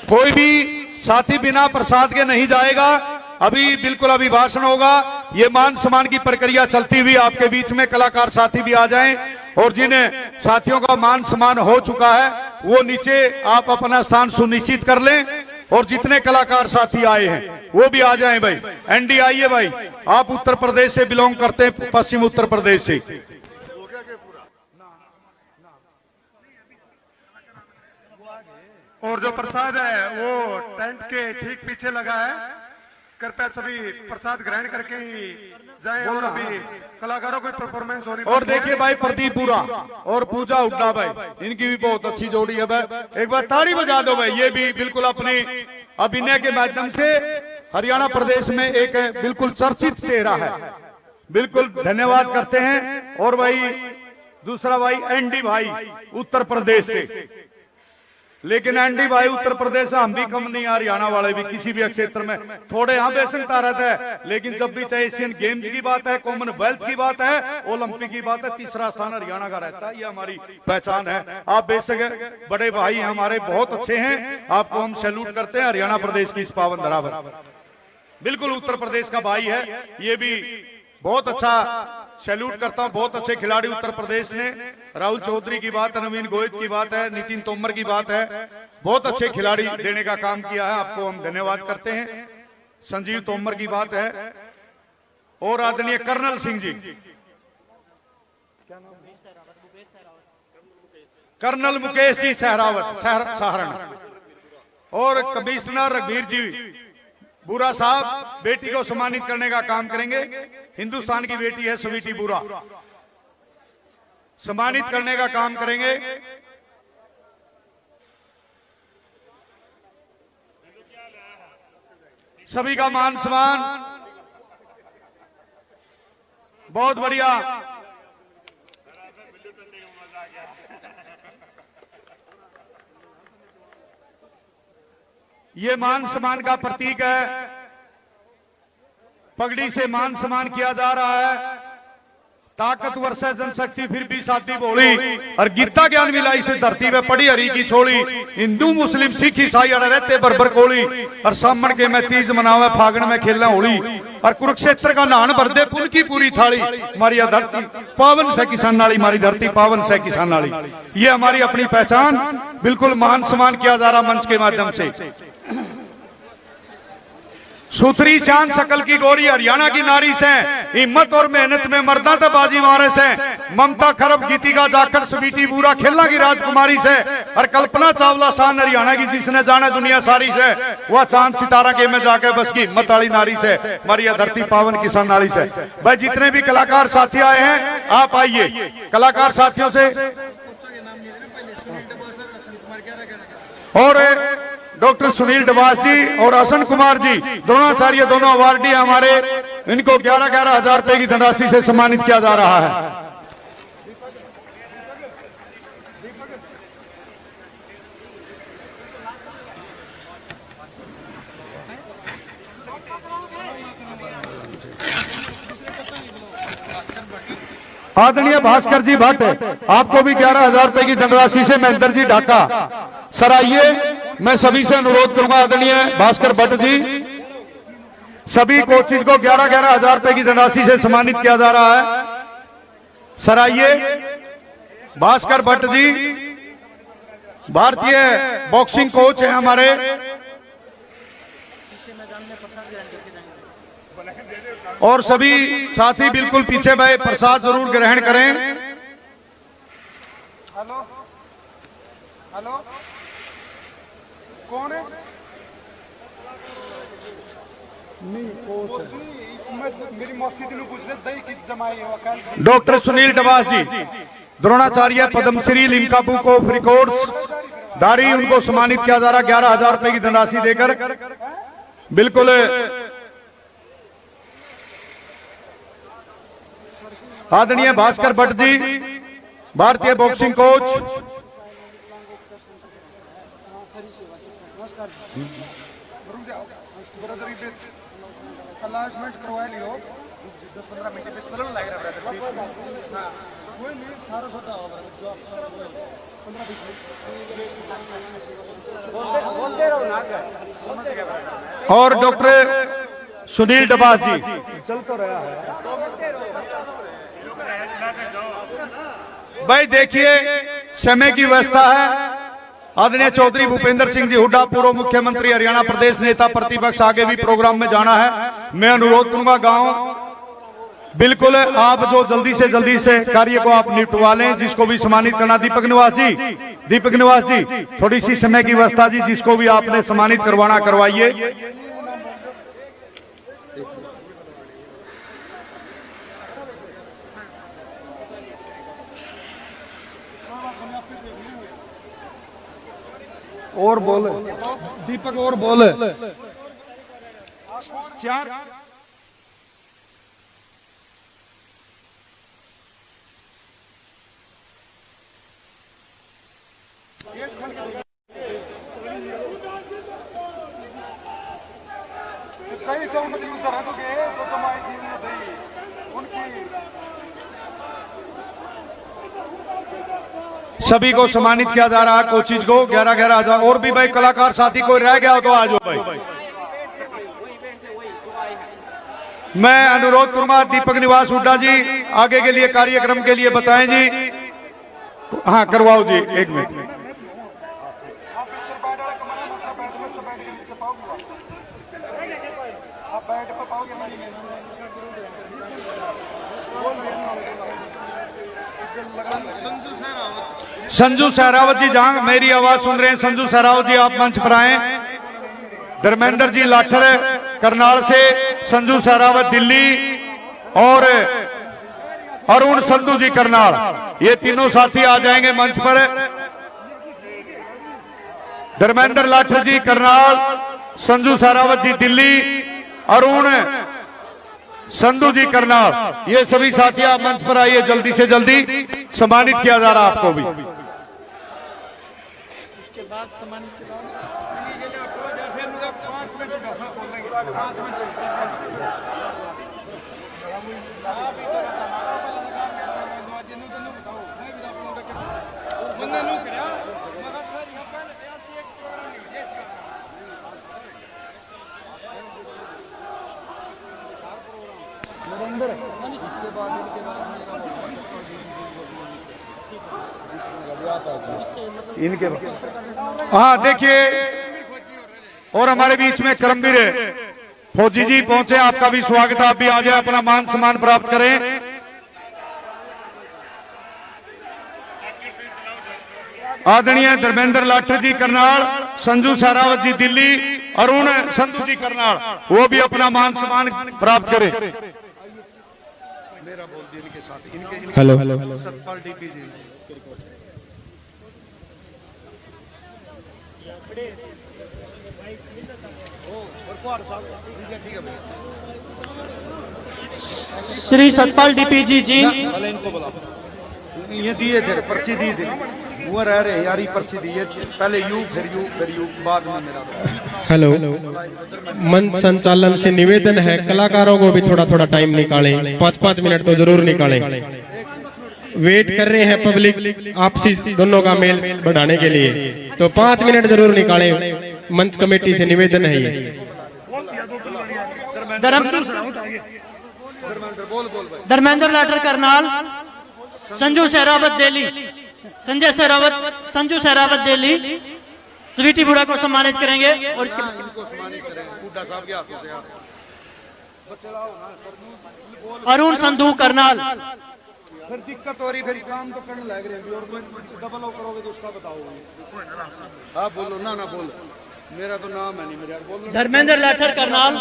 कोई भी साथी बिना प्रसाद के नहीं जाएगा। अभी बिल्कुल अभी भाषण होगा, ये मान सम्मान की प्रक्रिया चलती हुई आपके बीच में कलाकार साथी भी आ जाएं। और जिन साथियों का मान सम्मान हो चुका है वो नीचे आप अपना स्थान सुनिश्चित कर लें। और जितने कलाकार साथी आए हैं वो भी आ जाएं। भाई एनडी आइए भाई, आप उत्तर प्रदेश से बिलोंग करते हैं, पश्चिम उत्तर प्रदेश से। और जो प्रसाद है वो टेंट के ठीक पीछे लगा है, कृपया सभी प्रसाद ग्रहण करके ही जाएं। और अभी कलाकारों की परफॉर्मेंस हो रही है। और देखिए भाई प्रदीप बुरा और पूजा हुड्डा भाई, इनकी भी बहुत अच्छी जोड़ी है भाई, एक बार ताली बजा दो भाई। ये भी बिल्कुल अपने अभिनय के माध्यम से हरियाणा प्रदेश में एक बिल्कुल चर्चित चेहरा है। बिल्कुल धन्यवाद करते हैं। और भाई दूसरा भाई एनडी भाई उत्तर प्रदेश से, लेकिन एनडी भाई उत्तर प्रदेश से हम भी कम नहीं, हरियाणा वाले भी किसी भी क्षेत्र में थोड़े यहाँ बेसंगता रहता है। लेकिन जब भी चाहे एशियन गेम्स की बात है, कॉमनवेल्थ की बात है, ओलंपिक की बात है, तीसरा स्थान हरियाणा का रहता है। ये हमारी पहचान है। आप बेशक बड़े भाई हैं हमारे, बहुत अच्छे हैं, आपको हम सैल्यूट करते हैं हरियाणा प्रदेश की इस पावन धरा पर। बिल्कुल उत्तर प्रदेश का भाई है, ये भी बहुत अच्छा सैल्यूट करता हूं। बहुत अच्छे खिलाड़ी उत्तर प्रदेश ने, राहुल चौधरी की बात है, नवीन गोयत की बात है, नितिन तोमर की बात है, बहुत अच्छे खिलाड़ी देने का काम किया है, आपको हम धन्यवाद करते हैं। संजीव तोमर की बात है और आदरणीय कर्नल सिंह जी, कर्नल मुकेश जी सहरावत सहारण, और कमिश्नर रघुवीर जी बुरा साहब बेटी को सम्मानित करने का काम करेंगे। हिंदुस्तान की बेटी है स्वीटी बुरा, सम्मानित करने का काम करेंगे। सभी का मान सम्मान बहुत बढ़िया। ये मान सम्मान का प्रतीक है, पगड़ी से मान सम्मान किया जा रहा है। ताकतवर से जनशक्ति फिर भी साथी बोली, और गीता ज्ञान मिलाई से धरती पे पड़ी हरी की छोड़ी। हिंदू मुस्लिम सिख ईसाई अड़े रहते बरबर कोली, और सामन के मैं तीज मनावे फागण में खेलना होली। और कुरुक्षेत्र का नान भर दे पुन की पूरी थाली, हमारी धरती पावन से किसान नाली, हमारी धरती पावन से किसान नाली। ये हमारी अपनी पहचान, बिल्कुल मान सम्मान किया जा रहा मंच के माध्यम से। सुथरी शान शकल की गोरी हरियाणा की नारी से, हिम्मत और मेहनत में मर्दा तो बाजी मारे से। ममता खरब गीतिका जाकर स्वीटी बुरा खेलना की राजकुमारी से, और कल्पना चावला शान हरियाणा की जिसने जाने दुनिया सारी से। वह चांद सितारा के में जाके बस की हिम्मत वाली नारी से, हमारी धरती पावन किसान नारी से। भाई जितने भी कलाकार साथी आए हैं आप आइए, कलाकार साथियों से। और डॉक्टर सुनील डबास जी और असन कुमार जी दोनों आचार्य, दोनों अवार्डी हमारे, इनको 11,000 रुपए की धनराशि से सम्मानित किया जा रहा है। आदरणीय भास्कर जी भट्ट, आपको भी 11,000 रुपए की धनराशि से महेंद्र जी ढाका। सर आइए, मैं सभी से अनुरोध करूंगा, आदरणीय भास्कर भट्ट जी, सभी कोचिज को 11,000 रुपए की धनराशि से सम्मानित किया जा रहा है। सर आइए, भास्कर भट्ट जी भारतीय बॉक्सिंग कोच हैं हमारे। और सभी साथी बिल्कुल पीछे भाई प्रसाद जरूर ग्रहण करें। हेलो हेलो, कौन है? मेरी मौसी ने पूछ ले दही की जमाई है। Doctor Sunil Dabas ji, Dronacharya Padmashri Limca book of records धारी, उनको सम्मानित किया जा रहा 11,000 रुपए की धनराशि देकर। बिल्कुल आदरणीय भास्कर भट्ट जी भारतीय बॉक्सिंग कोच। अलाउंसमेंट करवा लियो 10-15 मिनट पे चलो लग रहा है। कोई नहीं, सारा होता होगा जो आप 15-20 मिनट बोलते रहो ना। समझ गया। और डॉक्टर सुनील डबास जी चल तो रहा है भाई। देखिए समय की व्यवस्था है। आदरणीय चौधरी भूपेंद्र सिंह जी हुड्डा, पूर्व मुख्यमंत्री हरियाणा प्रदेश, नेता प्रतिपक्ष, आगे भी प्रोग्राम में जाना है। मैं अनुरोध करूंगा गांव बिल्कुल आप जो जल्दी से कार्य को आप निपटवा लें। जिसको भी सम्मानित करना, दीपक निवास जी थोड़ी सी समय की व्यवस्था जी, जिसको भी आपने सम्मानित करवाना करवाइए। और बोले दीपक, और बोले चार कई तो मतलब उधर है तो गए तो कमाई थी उनकी। सभी को सम्मानित किया जा रहा है, कोचिज को 11,000। और भी भाई कलाकार साथी कोई रह गया हो तो आ जाओ भाई। मैं अनुरोध करूंगा दीपक निवास हुड्डा जी आगे के लिए कार्यक्रम के लिए बताएं जी। हाँ करवाओ जी, एक मिनट। संजू सहरावत जी, जहां मेरी आवाज सुन रहे हैं, संजू सहरावत जी आप मंच पर आए। धर्मेंद्र जी लाठर करनाल से, संजू सहरावत दिल्ली और अरुण संधू जी करनाल, ये तीनों साथी आ जाएंगे मंच पर। धर्मेंद्र लाठर जी करनाल, संजू सहरावत जी दिल्ली, अरुण संधू जी करनाल, ये सभी साथी आप मंच पर आइए। जल्दी से जल्दी सम्मानित किया जा रहा आपको भी। इनके हाँ देखिए, और हमारे बीच में करमवीर फौजी जी पहुंचे, आपका भी स्वागत है। आप भी आ जाए, अपना मान सम्मान प्राप्त करें। आदरणीय धर्मेंद्र लाठर जी करनाल, संजू सहरावत जी दिल्ली, अरुण संधू जी करनाल, वो भी अपना मान सम्मान प्राप्त करें। हेलो सतपाल डीपी जी, श्री सतपाल डीपी जी ये दिए थे, पर्ची दी थी, वो रह रहे यारी पर्ची दी है, पहले यू फिर यू बाद में मेरा। हेलो, मंच संचालन से निवेदन है कलाकारों को भी थोड़ा थोड़ा टाइम निकालें, 5-5 मिनट तो जरूर निकालें। वेट कर रहे हैं पब्लिक आपसी दोनों का मेल बढ़ाने के लिए, तो 5 मिनट जरूर निकालें। मंच कमेटी से निवेदन है ये। धर्मेंद्र लाठर करनाल, संजू सहरावत दिल्ली, संजू सहरावत दिल्ली स्वीटी बुढ़ा को सम्मानित करेंगे। और इसके अरुण संधू करनाल, फिर दिक्कत हो रही, फिर काम तो करने लग रहे हैं और डबल करोगे तो उसका बताओगे। हाँ बोलो ना बोलो, मेरा तो नाम है नहीं मेरे यार, बोलो। धर्मेंद्र लाठर करनाल,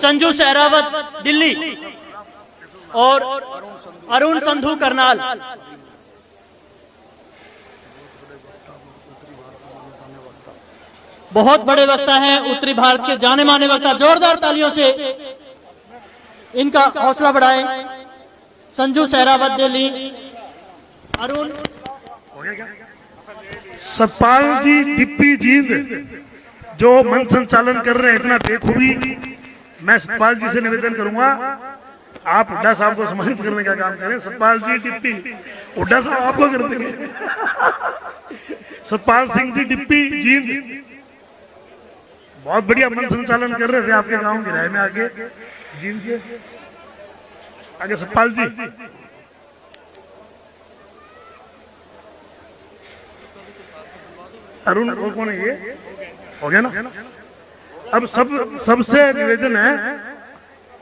संजू सहरावत दिल्ली और अरुण संधू करनाल। बहुत बड़े वक्ता हैं, उत्तरी भारत के जाने माने वक्ता। जोरदार तालियों से इनका हौसला बढ़ाएं। संजू सहरावत दिल्ली, अरुण। सतपाल जी डिप्पी जींद जो मंच संचालन कर रहे हैं इतना बेखूबी, मैं सतपाल जी से निवेदन करूंगा आप हुड्डा साहब को सम्मानित करने का काम करें। सतपाल जी डिप्टी, हुड्डा साहब आपको कर देंगे। सतपाल सिंह जी डिप्टी जींद बहुत बढ़िया मंच संचालन कर रहे थे आपके गांव की राय में। आगे जींद के आगे सतपाल जी। अरुण और कौन है ये? हो गया ना। अब सबसे निवेदन है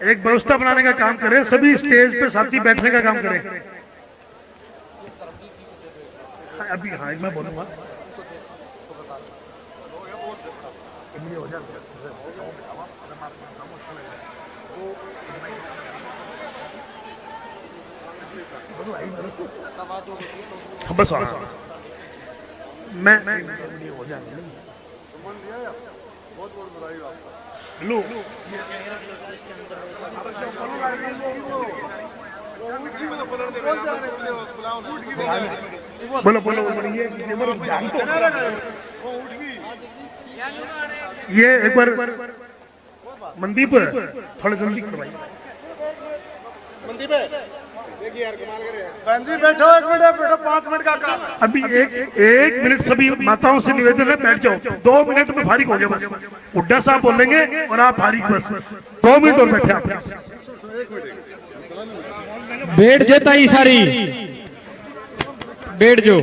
एक व्यवस्था बनाने का काम करें, सभी स्टेज पे साथी बैठने का काम करें। अभी हाँ मैं बोलूंगा। बस मैं हो जाएगा लो बोलो बोलो ये एक बार मनदीप थोड़ा जल्दी करवाइए। बैठो 1 मिनट, बैठो 5 मिनट का काम। अभी एक मिनट सभी माताओं से निवेदन है, बैठ जाओ। 2 मिनट में फारिग हो गया बस। हुड्डा साहब बोलेंगे और आप फारिग बस। 2 मिनट और बैठे आप। बैठ जाता ही सारी, बैठ जो।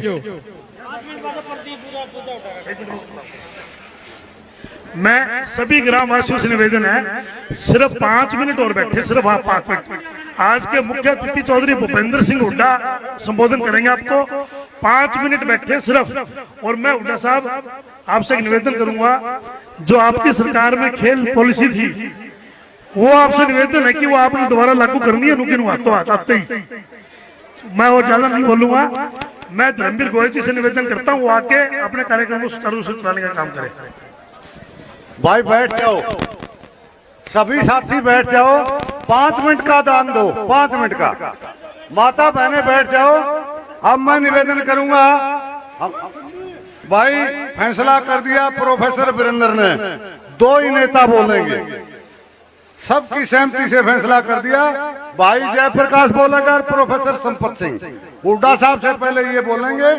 मैं सभी ग्रामवासियों से निवेदन है सिर्फ 5 मिनट और बैठे, सिर्फ आप 5 मिनट। आज के मुख्य अतिथि चौधरी भूपेंद्र सिंह हुड्डा संबोधन करेंगे आपको। 5 मिनट बैठे सिर्फ। और मैं हुड्डा साहब आपसे एक निवेदन करूंगा, जो आपकी सरकार में खेल पॉलिसी थी वो आपसे निवेदन है कि वो आपने दोबारा लागू करनी है। नुकिन हाथों हाथ आते ही मैं और ज्यादा नहीं बोलूंगा। मैं धर्मवीर गोयल जी से निवेदन करता हूँ वो आके अपने कार्यक्रम को सुचारू रूप से चलाने का काम करें। भाई बैठ जाओ, सभी साथी बैठ जाओ। 5 मिनट का दान दो, 5 मिनट का। माता बहनें बैठ जाओ। अब मैं निवेदन करूंगा, भाई फैसला कर दिया प्रोफेसर वीरेंद्र ने, 2 ही नेता बोलेंगे, सबकी सहमति से फैसला कर दिया। भाई जयप्रकाश बोलेगा और प्रोफेसर संपत सिंह। हुड्डा साहब से पहले ये बोलेंगे।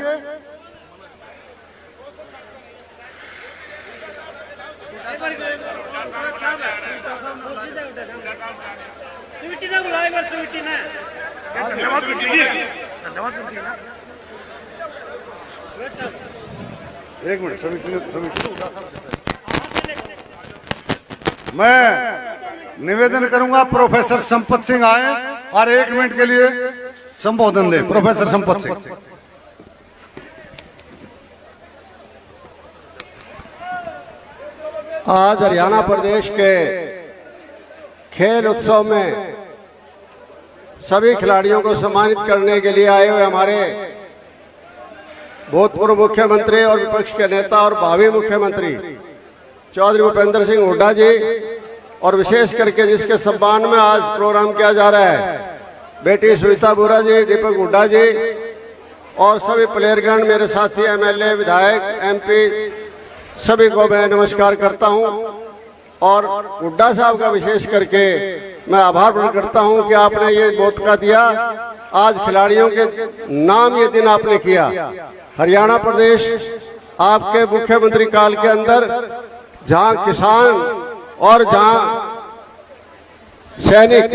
धन्यवाद धन्यवाद। एक मिनट, मैं निवेदन करूंगा प्रोफेसर संपत सिंह आए और 1 मिनट के लिए संबोधन दे। प्रोफेसर संपत सिंह। आज हरियाणा प्रदेश के खेल उत्सव में सभी खिलाड़ियों को सम्मानित करने के लिए आए हुए हमारे भूतपूर्व मुख्यमंत्री और विपक्ष के नेता और भावी मुख्यमंत्री चौधरी भूपेंद्र सिंह हुड्डा जी, और विशेष करके जिसके सम्मान में आज प्रोग्राम किया जा रहा है, बेटी सुनीता बुरा जी, दीपक हुड्डा जी और सभी प्लेयरगण, मेरे साथी एमएलए, विधायक, एमपी, सभी को मैं नमस्कार करता हूं। और हुड्डा साहब का विशेष करके मैं आभार प्रकट करता हूं कि आपने ये मौका दिया, आज खिलाड़ियों के नाम ये दिन आपने किया। हरियाणा प्रदेश आपके मुख्यमंत्री काल के अंदर जहां किसान और जहां सैनिक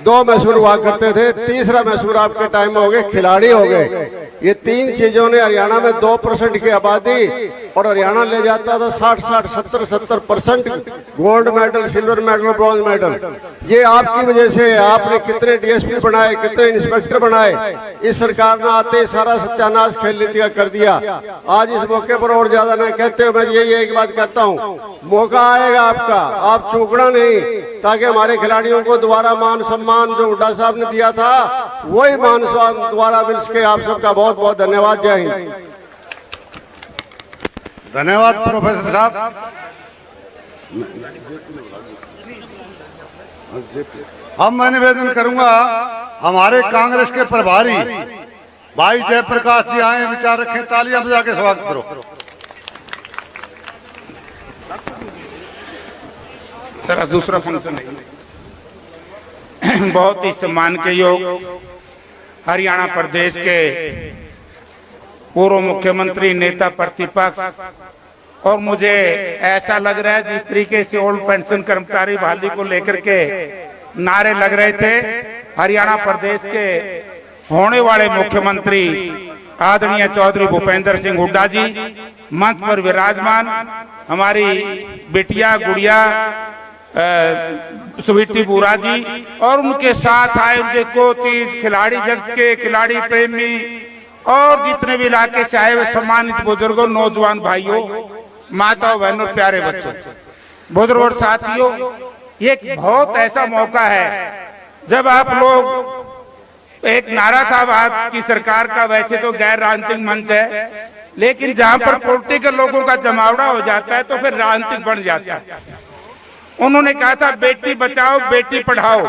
दो मैसूर हुआ करते थे, तीसरा मैसूर आपके टाइम में हो गए खिलाड़ी हो गए। ये तीन चीजों ने हरियाणा में 2% की आबादी और हरियाणा ले जाता था 60-60, 70-70% gold medal, silver medal, bronze medal. ये आपकी वजह से। आपने कितने डीएसपी बनाए, कितने इंस्पेक्टर बनाए। इस सरकार ने आते ही सारा सत्यानाश खेल नीति का कर दिया। आज इस मौके पर और ज्यादा न कहते हुए मैं यही एक बात कहता हूँ, मौका आएगा आपका, आप चूकना नहीं, ताकि हमारे खिलाड़ियों को दोबारा मान सम्मान जो हुड्डा साहब ने दिया था वही मान सम्मान दोबारा मिल सके। आप सबका बहुत बहुत धन्यवाद। जय हिंद। धन्यवाद प्रोफेसर साहब। अब मैं निवेदन करूंगा हमारे कांग्रेस के प्रभारी भाई जयप्रकाश जी आए, विचार रखें, तालियां बजा के स्वागत करो। तरह दूसरा फंक्शन बहुत ही सम्मान के योग हरियाणा प्रदेश के पूर्व मुख्यमंत्री, नेता प्रतिपक्ष, और मुझे ऐसा लग रहा है जिस तरीके से ओल्ड पेंशन कर्मचारी बहाली को लेकर के नारे लग रहे थे, हरियाणा प्रदेश के होने वाले मुख्यमंत्री आदरणीय चौधरी भूपेंद्र सिंह हुड्डा जी मंच पर विराजमान, हमारी बिटिया गुड़िया स्वीटी बुरा जी और उनके साथ आए उनके कोचिज, खिलाड़ी जगत के खिलाड़ी प्रेमी और जितने भी इलाके से आए हुए सम्मानित बुजुर्गों, नौजवान भाइयों, माताओं, बहनों, प्यारे बच्चों, बुजुर्गों और साथियों, ये एक बहुत ऐसा मौका है जब आप लोग, एक नारा था आपकी सरकार का, वैसे तो गैर राजनीतिक मंच है, लेकिन जहां पर पॉलिटिकल लोगों का जमावड़ा हो जाता है तो फिर राजनीतिक बन जाता है। उन्होंने कहा था बेटी बचाओ बेटी पढ़ाओ।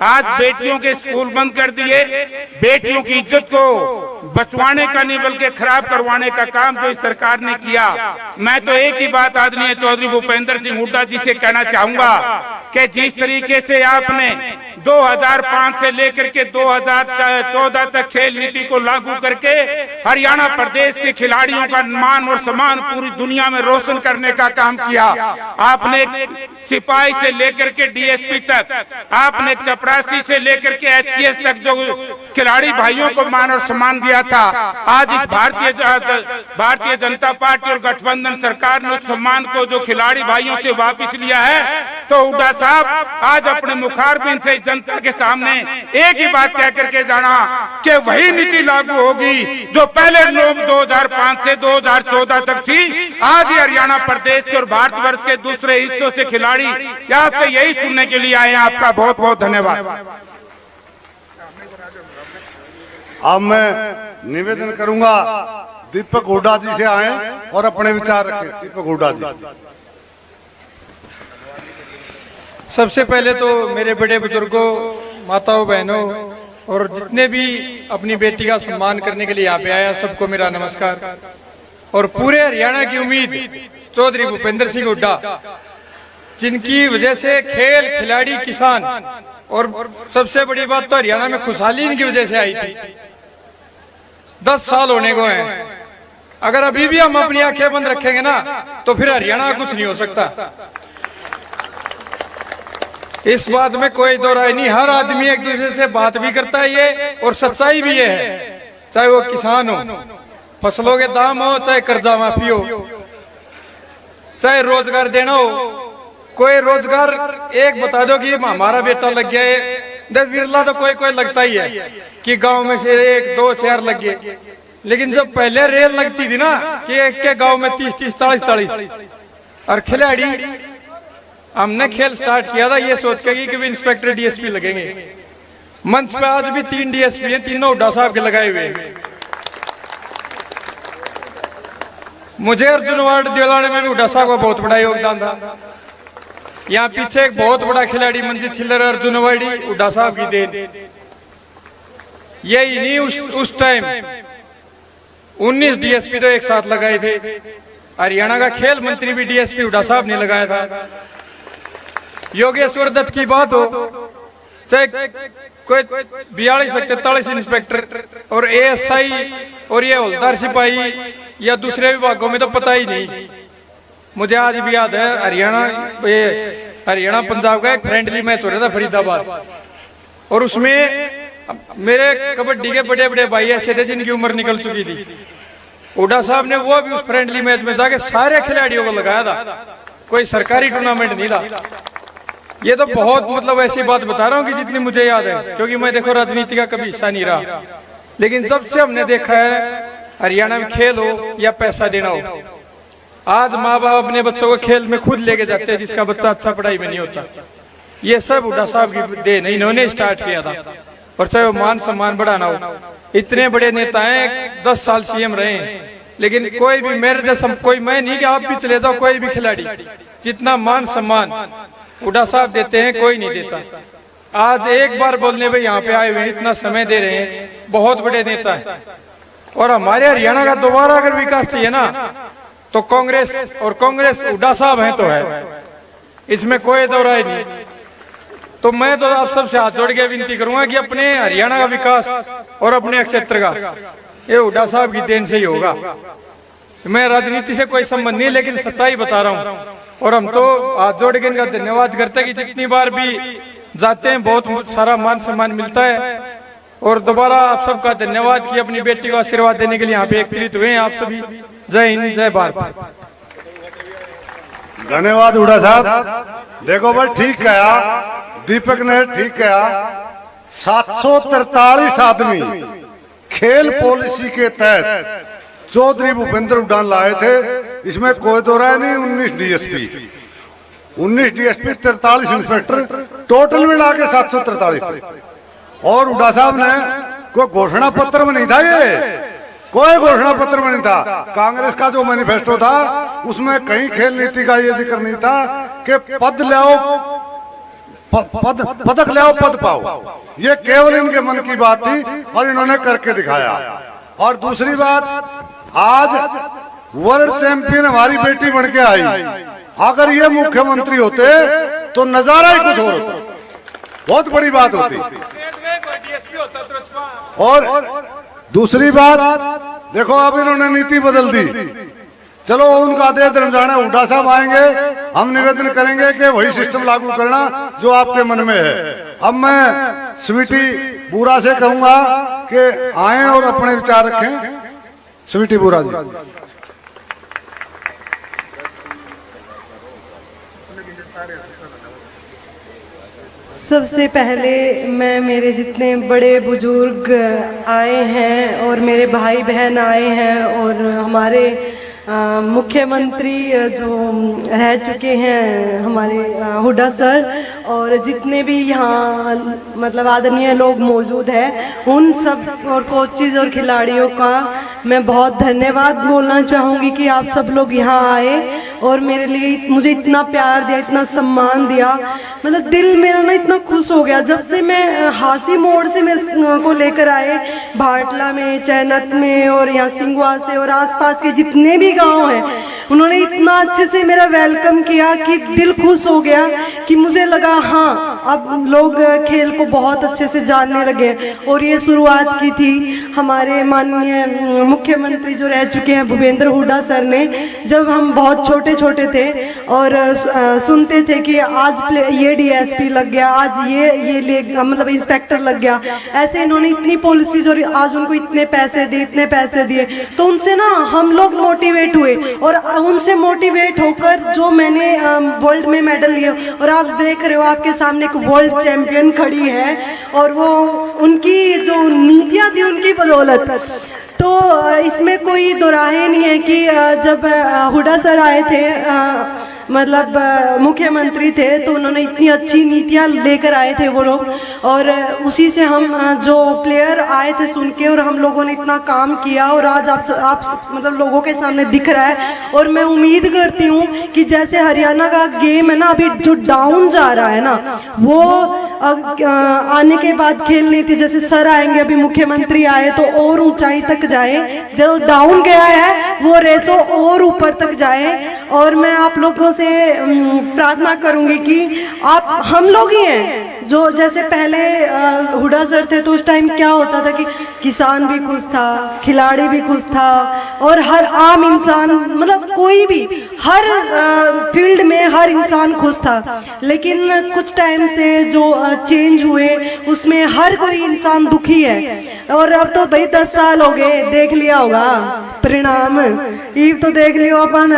आज बेटियों के स्कूल बंद कर दिए, बेटियों की इज्जत को बचवाने का नहीं बल्कि खराब करवाने का काम जो इस सरकार ने किया। मैं तो एक ही बात आदरणीय चौधरी भूपेंद्र सिंह हुड्डा जी से कहना चाहूंगा कि जिस तरीके से आपने 2005 से लेकर के 2014 तक खेल नीति को लागू करके हरियाणा प्रदेश के खिलाड़ियों का मान और सम्मान पूरी दुनिया में रोशन करने का काम किया। आपने सिपाही से लेकर के डीएसपी तक, आपने चपरासी से लेकर के एचसीएस तक जो खिलाड़ी भाइयों को मान और सम्मान दिया था, आज इस भारतीय जनता पार्टी और गठबंधन सरकार ने उस सम्मान को जो खिलाड़ी भाइयों से वापस लिया है। तो हुड्डा साहब आज अपने मुखारबिन से जनता के सामने एक ही बात कह करके जाना कि वही नीति लागू होगी जो पहले 2005 से 2014 तक थी। आज ही हरियाणा प्रदेश के और भारतवर्ष के दूसरे हिस्सों से खिलाड़ी आपसे यही सुनने के लिए आए हैं। आपका बहुत बहुत धन्यवाद। अब मैं निवेदन करूंगा दीपक हुड्डा जी से आए और अपने विचार रखें। दीपक हुड्डा जी। सबसे पहले तो मेरे बड़े बुजुर्गों, माताओं, बहनों और जितने भी अपनी बेटी का सम्मान करने के लिए यहाँ पे आया, सबको मेरा नमस्कार। और पूरे हरियाणा की उम्मीद चौधरी भूपेंद्र सिंह हुड्डा, जिनकी वजह से खेल, खिलाड़ी, किसान और सबसे बड़ी बात तो हरियाणा में खुशहाली इनकी वजह से आई थी। 10 साल होने को हैं। अगर अभी भी हम अपनी आंखें बंद रखेंगे ना तो फिर हरियाणा कुछ नहीं हो सकता। इस बात में कोई दो राय नहीं। हर आदमी एक दूसरे से बात भी करता है ये, और सच्चाई भी ये है, चाहे वो किसान हो, फसलों के दाम हो, चाहे कर्जा माफी हो, चाहे रोजगार देना हो। कोई रोजगार एक बता दो कि हमारा बेटा लग गया है, 10 बिरला तो कोई कोई लगता ही है कि गांव में से 1, 2, 4 लग गए। लेकिन जब पहले रेल लगती थी ना कि एक के गांव में 30-30, 40-40 और खिलाड़ी, हमने खेल स्टार्ट किया था ये सोच के कि इंस्पेक्टर डीएसपी लगेंगे। मंच पे आज भी 3 डीएसपी हैं, तीनों हुड्डा साहब के लगाए हुए हैं। मुझे अर्जुन अवार्ड दिलाने में भी हुड्डा साहब का बहुत बड़ा योगदान था। यहाँ पीछे एक बहुत बड़ा खिलाड़ी मंजीत छिल्लर, अर्जुन अवार्डी हुड्डा साहब की देन। यही नहीं, उस टाइम 19 डीएसपी तो एक साथ लगाए थे। हरियाणा का खेल मंत्री भी डीएसपी हुड्डा साहब ने लगाया था। योगेश्वर दत्त की बात हो, चाहे कोई 42-43 इंस्पेक्टर और ASI और ये हवलदार सिपाही या दूसरे विभागों में तो पता ही नहीं। मुझे आज भी याद है हरियाणा पंजाब का एक फ्रेंडली मैच हो रहा था फरीदाबाद, और उसमें मेरे कबड्डी के बड़े बड़े भाई ऐसे थे जिनकी उम्र निकल चुकी थी। हुड्डा साहब ने वो भी उस फ्रेंडली मैच में जाके सारे खिलाड़ियों को लगाया था, कोई सरकारी टूर्नामेंट नहीं था। ये तो बहुत मतलब ऐसी बात बता रहा हूँ कि जितनी मुझे याद है, क्योंकि मैं देखो राजनीति का कभी हिस्सा नहीं रहा, लेकिन जब से हमने देखा है हरियाणा में खेल हो या पैसा देना हो, आज माँ बाप अपने बच्चों को खेल में खुद लेके जाते हैं जिसका बच्चा अच्छा पढ़ाई में नहीं होता। ये सब हुड्डा साहब की देन इन्होंने स्टार्ट किया था। और चाहे वो मान सम्मान बढ़ाना हो, इतने बड़े नेता हैं, 10 साल CM रहे हैं, लेकिन कोई भी मेरे जैसा कोई, मैं नहीं कि आप भी चले जाओ, कोई भी खिलाड़ी जितना मान सम्मान हुड्डा साहब देते हैं कोई नहीं देता। आज एक बार बोलने पे यहाँ पे आए हुए इतना समय दे रहे हैं, बहुत बड़े नेता है। और हमारे हरियाणा का दोबारा अगर विकास चाहिए ना तो कांग्रेस, और कांग्रेस हुड्डा साहब हैं तो है, इसमें कोई दो राय नहीं। तो मैं तो आप सबसे हाथ जोड़ के विनती करूंगा कि अपने हरियाणा का विकास और अपने क्षेत्र का ये हुड्डा साहब की देन से ही होगा। मैं राजनीति से कोई संबंध नहीं, लेकिन सच्चाई बता रहा हूँ। और हम तो हाथ जोड़ के इनका धन्यवाद करते हैं कि जितनी बार भी जाते हैं बहुत सारा मान सम्मान मिलता है। और दोबारा आप सबका धन्यवाद कि अपनी बेटी को आशीर्वाद देने के लिए यहाँ पे एकत्रित हुए हैं आप सभी। जय हिंद, जय भारत। धन्यवाद हुड्डा साहब। देखो भाई, ठीक कहा दीपक ने, ठीक कहा। 743 आदमी खेल पॉलिसी के तहत चौधरी भूपेंद्र हुड्डा लाए थे, इसमें कोई दो राय नहीं। 19 DSP, 43 इंस्पेक्टर, टोटल मिला के 743 थे। और हुड्डा साहब ने कोई घोषणा पत्र में नहीं था, ये कोई घोषणा पत्र में नहीं था। कांग्रेस का जो मैनिफेस्टो था उसमें कहीं खेल नीति का ये जिक्र नहीं था कि पद लाओ, पदक लाओ, पद पाओ। ये केवल इनके मन की बात थी और इन्होंने करके दिखाया। और दूसरी बात, आज वर्ल्ड चैंपियन हमारी बेटी बन के आई। अगर ये मुख्यमंत्री होते तो नजारा ही कुछ और होता, बहुत बड़ी बात होती। और दूसरी बात देखो, अब इन्होंने नीति बदल दी। चलो उनका आदेश धर्म जाना, हुड्डा साहब आएंगे, हम निवेदन करेंगे कि वही सिस्टम लागू करना जो आपके मन में है। अब मैं स्वीटी बुरा से कहूंगा कि आए और अपने विचार रखें। स्वीटी बुरा जी। सबसे पहले मैं, मेरे जितने बड़े बुजुर्ग आए हैं और मेरे भाई बहन आए हैं और हमारे मुख्यमंत्री जो रह चुके हैं हमारे हुड्डा सर, और जितने भी यहाँ मतलब आदरणीय लोग मौजूद हैं, उन सब और कोचेज और खिलाड़ियों का मैं बहुत धन्यवाद बोलना चाहूँगी कि आप सब लोग यहाँ आए और मेरे लिए मुझे इतना प्यार दिया, इतना सम्मान दिया। मतलब दिल मेरा ना इतना खुश हो गया जब से मैं हासी मोड़ से मेरे को लेकर आए, भाटला में, चैनत में और यहाँ सिंगवा से और आसपास के जितने भी गांव हैं, उन्होंने इतना अच्छे से मेरा वेलकम किया कि दिल खुश हो गया कि मुझे लगा हाँ अब लोग खेल को बहुत अच्छे से जानने लगे। और ये शुरुआत की थी हमारे माननीय मुख्यमंत्री जो रह चुके हैं भूपेंद्र हुड्डा सर ने, जब हम बहुत छोटे छोटे थे और सुनते थे कि आज ये DSP लग गया, आज ये मतलब इंस्पेक्टर लग गया। ऐसे इन्होंने इतनी पॉलिसीज और आज उनको इतने पैसे दिए, तो उनसे ना हम लोग मोटिवेट हुए और उनसे मोटिवेट होकर जो मैंने वर्ल्ड में मेडल लिया, और आप देख रहे हो आपके सामने एक वर्ल्ड चैंपियन खड़ी है और वो उनकी जो नीतियाँ थी उनकी बदौलत। तो इसमें कोई दोराहे नहीं है कि जब हुड्डा सर आए थे मतलब मुख्यमंत्री थे तो उन्होंने इतनी अच्छी नीतियां लेकर आए थे वो लोग, और उसी से हम जो प्लेयर आए थे सुन के, और हम लोगों ने इतना काम किया और आज आप मतलब लोगों के सामने दिख रहा है। और मैं उम्मीद करती हूँ कि जैसे हरियाणा का गेम है ना अभी जो डाउन जा रहा है ना, वो आने के बाद खेलनी थी, जैसे सर आएंगे, अभी मुख्यमंत्री आए तो और ऊंचाई तक जाए, जो डाउन गया है वो रेसो और ऊपर तक जाए। और मैं आप लोगों से प्रार्थना करूंगी कि आप हम लोग ही हैं जो, जैसे पहले हुड्डा सर थे तो उस टाइम क्या होता था कि किसान भी खुश था, खिलाड़ी भी खुश था, और हर आम इंसान, मतलब कोई भी हर फील्ड में हर इंसान खुश था। लेकिन कुछ टाइम से जो चेंज हुए उसमें हर कोई इंसान दुखी है। और अब तो भाई 10 साल हो गए, देख लिया होगा परिणाम, ईब तो देख लियो अपन,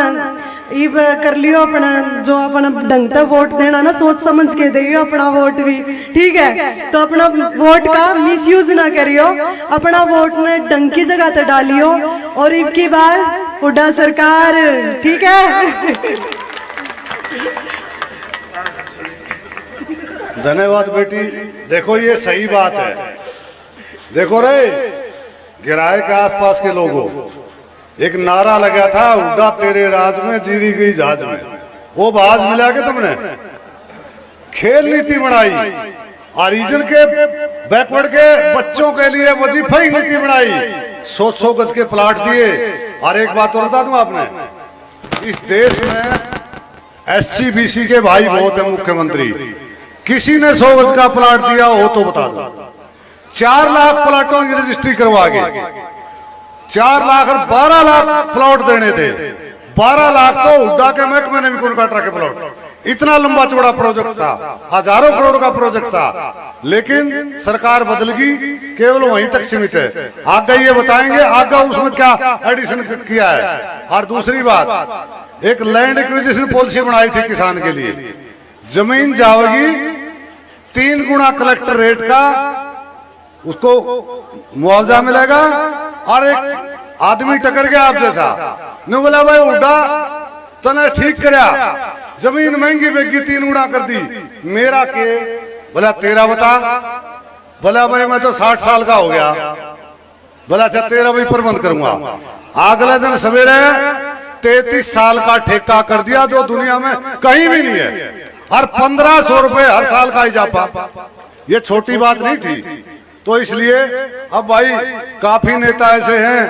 ईब कर लियो अपना जो अपना ढंग तक वोट देना ना, सोच समझ के दियो अपना वोट भी, ठीक है। तो अपना वोट का मिसयूज ना करियो, अपना वोट ने ढंग की जगह पे डालियो, और ईब की बार हुड्डा सरकार, ठीक है। धन्यवाद बेटी। देखो ये सही बात है। देखो रे गिराए के आसपास के लोगों, एक नारा लगा था, हुड्डा तेरे राज में जीरी गई जहाज में, वो बाज मिला के तुमने खेल नीति बनाई, ओरिजिन के बैकवर्ड के बच्चों के लिए वजीफा ही नीति बनाई, 100 गज के प्लाट दिए। और एक बात और बता दूं आपने, इस देश में SC BC के भाई बहुत है मुख्यमंत्री, किसी ने 100 गज का प्लाट दिया हो तो बता दो। 4 लाख प्लाटों की रजिस्ट्री करवा के 4 लाख और 12 लाख प्लॉट देने थे। 12 लाख तो हुड्डा के महकमे ने भी कॉन्ट्रैक्ट रखे प्लॉट। इतना लंबा चौड़ा प्रोजेक्ट था, हजारों करोड़ का प्रोजेक्ट था, लेकिन सरकार बदल गई, केवल वहीं तक सीमित है। आगे ये बताएंगे आगे उसमें क्या एडिशन किया है। और दूसरी बात, एक लैंड एक्विजिशन पॉलिसी बनाई थी किसान के लिए, जमीन जाओगी 3 गुना कलेक्टर रेट का उसको मुआवजा मिलेगा। और एक आदमी टकर गया आप जैसा, ने बोला भाई हुड्डा तने ठीक करया, जमीन महंगी बेगी 3 गुना कर दी, मेरा के बोला तेरा बता, बोला भाई मैं तो 60 साल का हो गया, बोला अच्छा तेरा भी प्रबंध करूंगा। अगले दिन सवेरे 33 साल का ठेका कर दिया, जो दुनिया में कहीं भी नहीं है, और 1500 रुपए हर साल का इजाफा। ये छोटी बात नहीं थी। तो इसलिए अब भाई काफी नेता ऐसे हैं,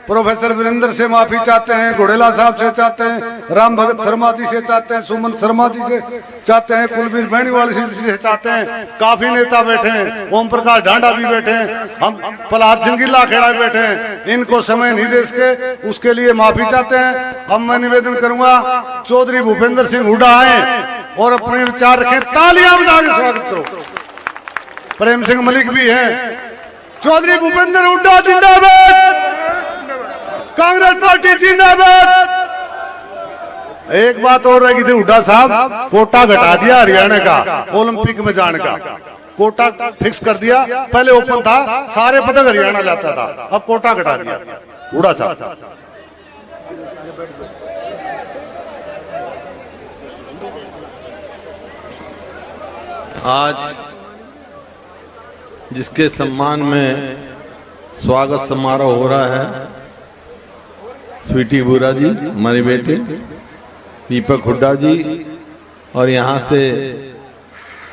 प्रोफेसर वीरेंद्र से माफी चाहते हैं, घोड़ेला साहब से चाहते हैं, राम भगत शर्मा जी से चाहते हैं, सुमन शर्मा जी से चाहते हैं, कुलबीर बेनीवाल जी से चाहते हैं, काफी नेता बैठे हैं, ओम प्रकाश ढांडा भी बैठे हैं, हम प्रहलाद सिंह गिल्ला खेड़ा बैठे हैं। इनको समय नहीं दे सके, उसके लिए माफी चाहते हैं। अब मैं निवेदन करूंगा चौधरी भूपेंद्र सिंह हुड्डा आए और अपने विचार रखें। तालियां बजा के स्वागत करो। प्रेम सिंह मलिक भी हैं। चौधरी भूपेंद्र हुड्डा जिंदाबाद, कांग्रेस पार्टी जिंदाबाद। एक बात और रह गई थी, हुड्डा साहब कोटा घटा दिया हरियाणा का ओलंपिक में जाने का, कोटा फिक्स कर दिया। पहले ओपन था, सारे पदक हरियाणा लाता था, अब कोटा घटा दिया हुड्डा साहब। आज जिसके सम्मान में स्वागत समारोह हो रहा है, स्वीटी बुरा जी हमारे बेटे, दीपक हुड्डा जी, और यहाँ से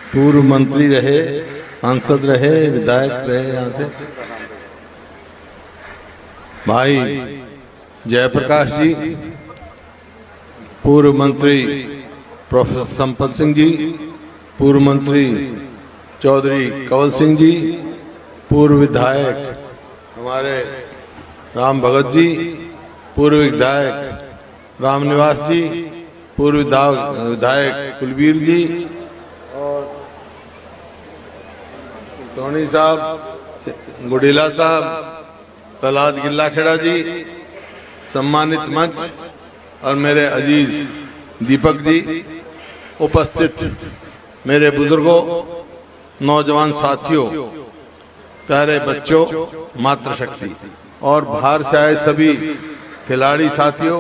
पूर्व मंत्री रहे, सांसद रहे, विधायक रहे, यहाँ से भाई जयप्रकाश जी, पूर्व मंत्री प्रोफेसर संपत सिंह जी, पूर्व मंत्री चौधरी कंवल सिंह जी, पूर्व विधायक हमारे राम भगत जी, पूर्व विधायक रामनिवास जी, पूर्व विधायक कुलबीर जी, और सोनी साहब, गुड़ीला साहब, प्रहलाद गिल्ला खेड़ा जी, सम्मानित मंच और मेरे अजीज दीपक जी, उपस्थित मेरे बुजुर्गों, नौजवान साथियों, प्यारे बच्चों, मातृशक्ति और बाहर से आए सभी खिलाड़ी साथियों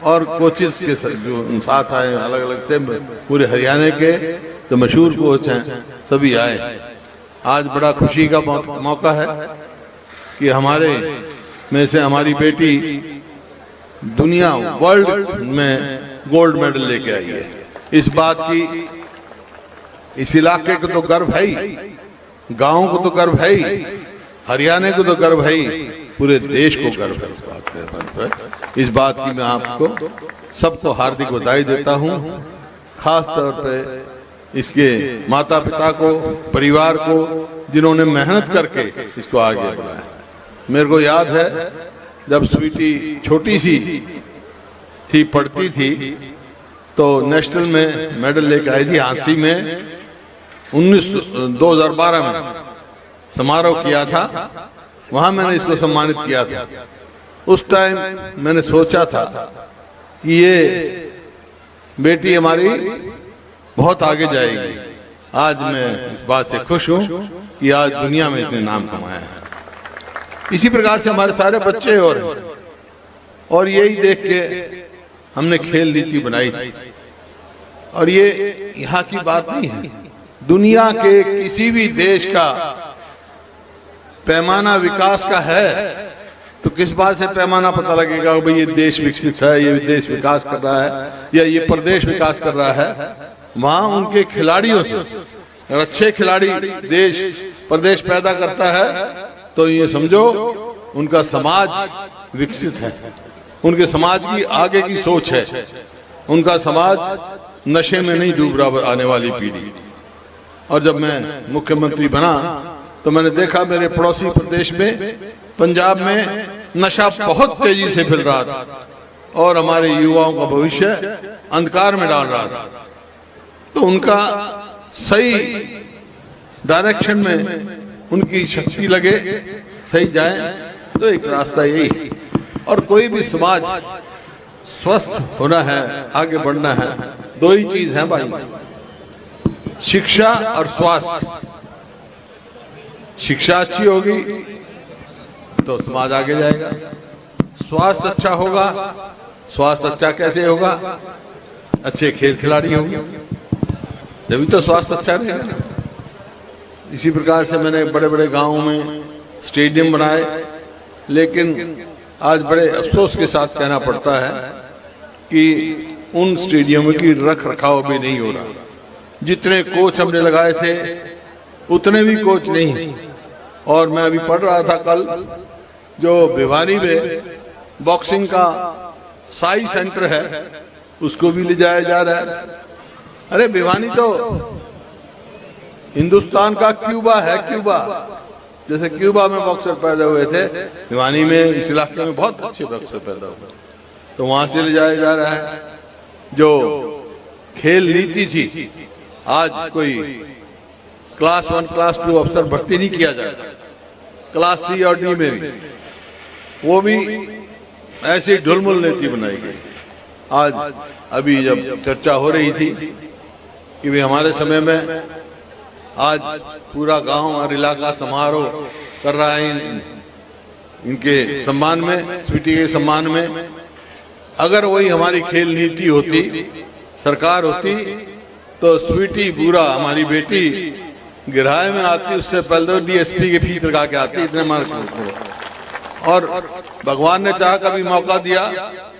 और कोचेस के जो साथ आए, अलग अलग से पूरे हरियाणा के जो मशहूर कोच हैं, सभी आए। आज बड़ा खुशी का मौका है कि हमारे में से हमारी बेटी दुनिया वर्ल्ड में गोल्ड मेडल लेके आई है। इस बात की इस इलाके को तो गर्व है ही, गांव को तो गर्व है ही, हरियाणा को तो गर्व है ही, पूरे देश को गर्व है इस बात की। मैं आपको सबको हार्दिक बधाई देता हूं, खास तौर पे इसके माता पिता को, परिवार को, जिन्होंने मेहनत करके इसको आगे बढ़ाया। मेरे को याद है जब स्वीटी छोटी सी थी, पढ़ती थी, तो नेशनल में मेडल लेके आई थी हाँसी में। 2012 में समारोह किया था, वहां मैंने इसको सम्मानित किया था। उस टाइम मैंने सोचा था कि ये बेटी हमारी बहुत आगे जाएगी। आज मैं इस बात से खुश हूं कि आज दुनिया में इसने नाम कमाया है। इसी प्रकार से हमारे सारे बच्चे और यही देख के हमने खेल नीति बनाई थी। और ये यहाँ की बात नहीं है, दुनिया के किसी भी देश का पैमाना विकास का है तो किस बात से पैमाना पता लगेगा भाई ये देश विकसित है, ये देश विकास कर रहा है या ये प्रदेश विकास कर रहा है? वहां उनके खिलाड़ियों से, अगर अच्छे खिलाड़ी देश प्रदेश पैदा करता है तो ये समझो उनका समाज विकसित है, उनके समाज की आगे की सोच है, उनका समाज नशे में नहीं डूब रहा आने वाली पीढ़ी। और जब मैं मुख्यमंत्री बना तो मैंने देखा मेरे पड़ोसी प्रदेश में, पंजाब में नशा बहुत तेजी से फैल रहा था और हमारे युवाओं का भविष्य अंधकार में डाल रहा था। तो उनका सही डायरेक्शन में उनकी शक्ति लगे, सही जाए, तो एक रास्ता यही। और कोई भी समाज स्वस्थ होना है, आगे बढ़ना है, दो ही चीज है भाई, शिक्षा और स्वास्थ्य। शिक्षा अच्छी होगी तो समाज आगे जाएगा, स्वास्थ्य अच्छा होगा। स्वास्थ्य अच्छा कैसे होगा? अच्छे खेल खिलाड़ी होंगे तभी तो स्वास्थ्य अच्छा रहेगा ना। इसी प्रकार से मैंने बड़े बड़े गांवों में स्टेडियम बनाए, लेकिन आज बड़े अफसोस के साथ कहना पड़ता है कि उन स्टेडियमों की रख रखाव भी नहीं हो रहा। जितने कोच हमने लगाए थे उतने भी कोच नहीं। और मैं अभी पढ़ रहा था कल, जो भिवानी में बॉक्सिंग का साई सेंटर है उसको भी ले जाया जा रहा है। अरे भिवानी तो हिंदुस्तान का क्यूबा है, क्यूबा। जैसे क्यूबा में बॉक्सर पैदा हुए थे, भिवानी में, इस इलाके में बहुत अच्छे बॉक्सर पैदा हुए, तो वहां से ले जाया जा रहा है। जो खेल नीति थी, आज कोई क्लास 1 क्लास 2 अफसर भर्ती नहीं किया जाता, क्लास C और D में भी, वो भी ऐसी ढुलमुल नीति बनाई गई। आज अभी जब चर्चा हो रही थी कि भाई हमारे समय में आज पूरा गांव और इलाका समारोह कर रहा है इनके सम्मान में, स्वीटी के सम्मान में। अगर वही हमारी खेल नीति होती, सरकार होती, तो स्वीटी पूरा हमारी बेटी गिराए में आती, उससे पहले तो DSP के फीस लगा के आती, इतने मार। और भगवान ने चाहा कभी मौका दिया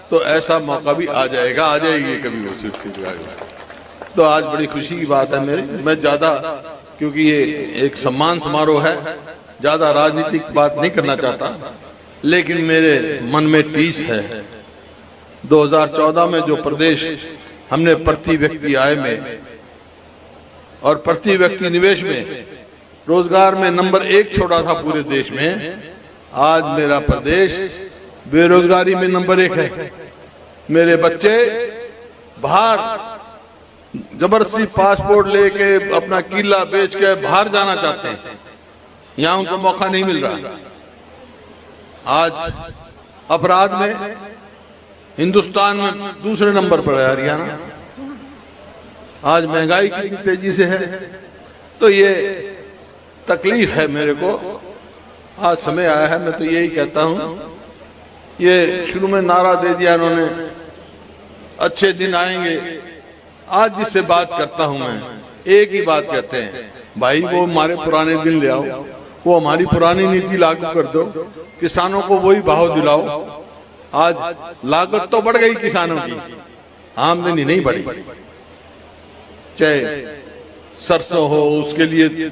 तो ऐसा मौका भी आ जाएगा, आ जाएगी कभी वो स्वीटी। तो आज बड़ी खुशी की बात है मेरी। मैं ज्यादा, क्योंकि ये एक सम्मान समारोह है, ज्यादा राजनीतिक बात नहीं करना चाहता, लेकिन मेरे मन में टीस है। 2014 में जो प्रदेश हमने प्रति व्यक्ति आय में और प्रति व्यक्ति निवेश में, रोजगार में नंबर 1 छोड़ा था पूरे देश में, आज मेरा प्रदेश बेरोजगारी में नंबर 1 है। मेरे बच्चे बाहर जबरदस्ती पासपोर्ट लेके अपना किला बेच के बाहर जाना चाहते हैं, यहां उनको मौका नहीं मिल रहा। आज अपराध में हिंदुस्तान में दूसरे नंबर पर है हरियाणा। आज महंगाई कितनी तेजी से है, तो ये तकलीफ है मेरे को। आज समय आया है, मैं तो यही कहता हूं, ये शुरू में नारा दे दिया इन्होंने, अच्छे दिन आएंगे। आज जिससे बात करता हूं मैं, एक ही बात कहते हैं, भाई वो हमारे पुराने दिन ले आओ, वो हमारी पुरानी नीति लागू कर दो, किसानों को वही भाव दिलाओ। आज लागत तो बढ़ गई किसानों की, आमदनी नहीं बढ़ी। चाहे सरसों हो, उसके लिए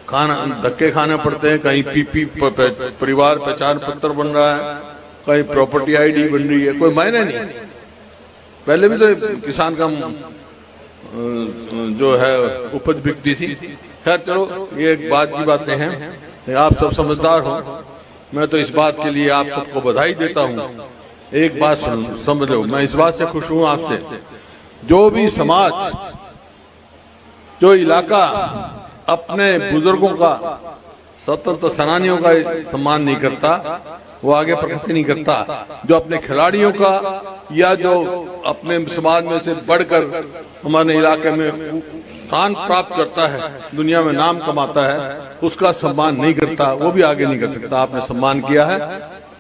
खाना धक्के खाने पड़ते हैं। कहीं पीपी परिवार पहचान पत्र बन रहा है, कहीं प्रॉपर्टी आईडी बन रही है, कोई मायने नहीं। पहले भी तो किसान का जो है उपज बिकती थी। खैर चलो, ये एक बात की बातें हैं, आप सब समझदार हो। मैं तो इस बात के लिए आप सबको बधाई देता हूँ। एक बात समझो, मैं इस बात से खुश हूँ आपसे, जो भी समाज, जो इलाका अपने बुजुर्गों का, स्वतंत्र सेनानियों का सम्मान नहीं करता, वो आगे प्रगति नहीं करता। जो अपने खिलाड़ियों का या जो अपने समाज में से बढ़कर हमारे इलाके में स्थान प्राप्त करता है, दुनिया में नाम कमाता है, उसका सम्मान नहीं करता, वो भी आगे नहीं कर सकता। आपने सम्मान किया है,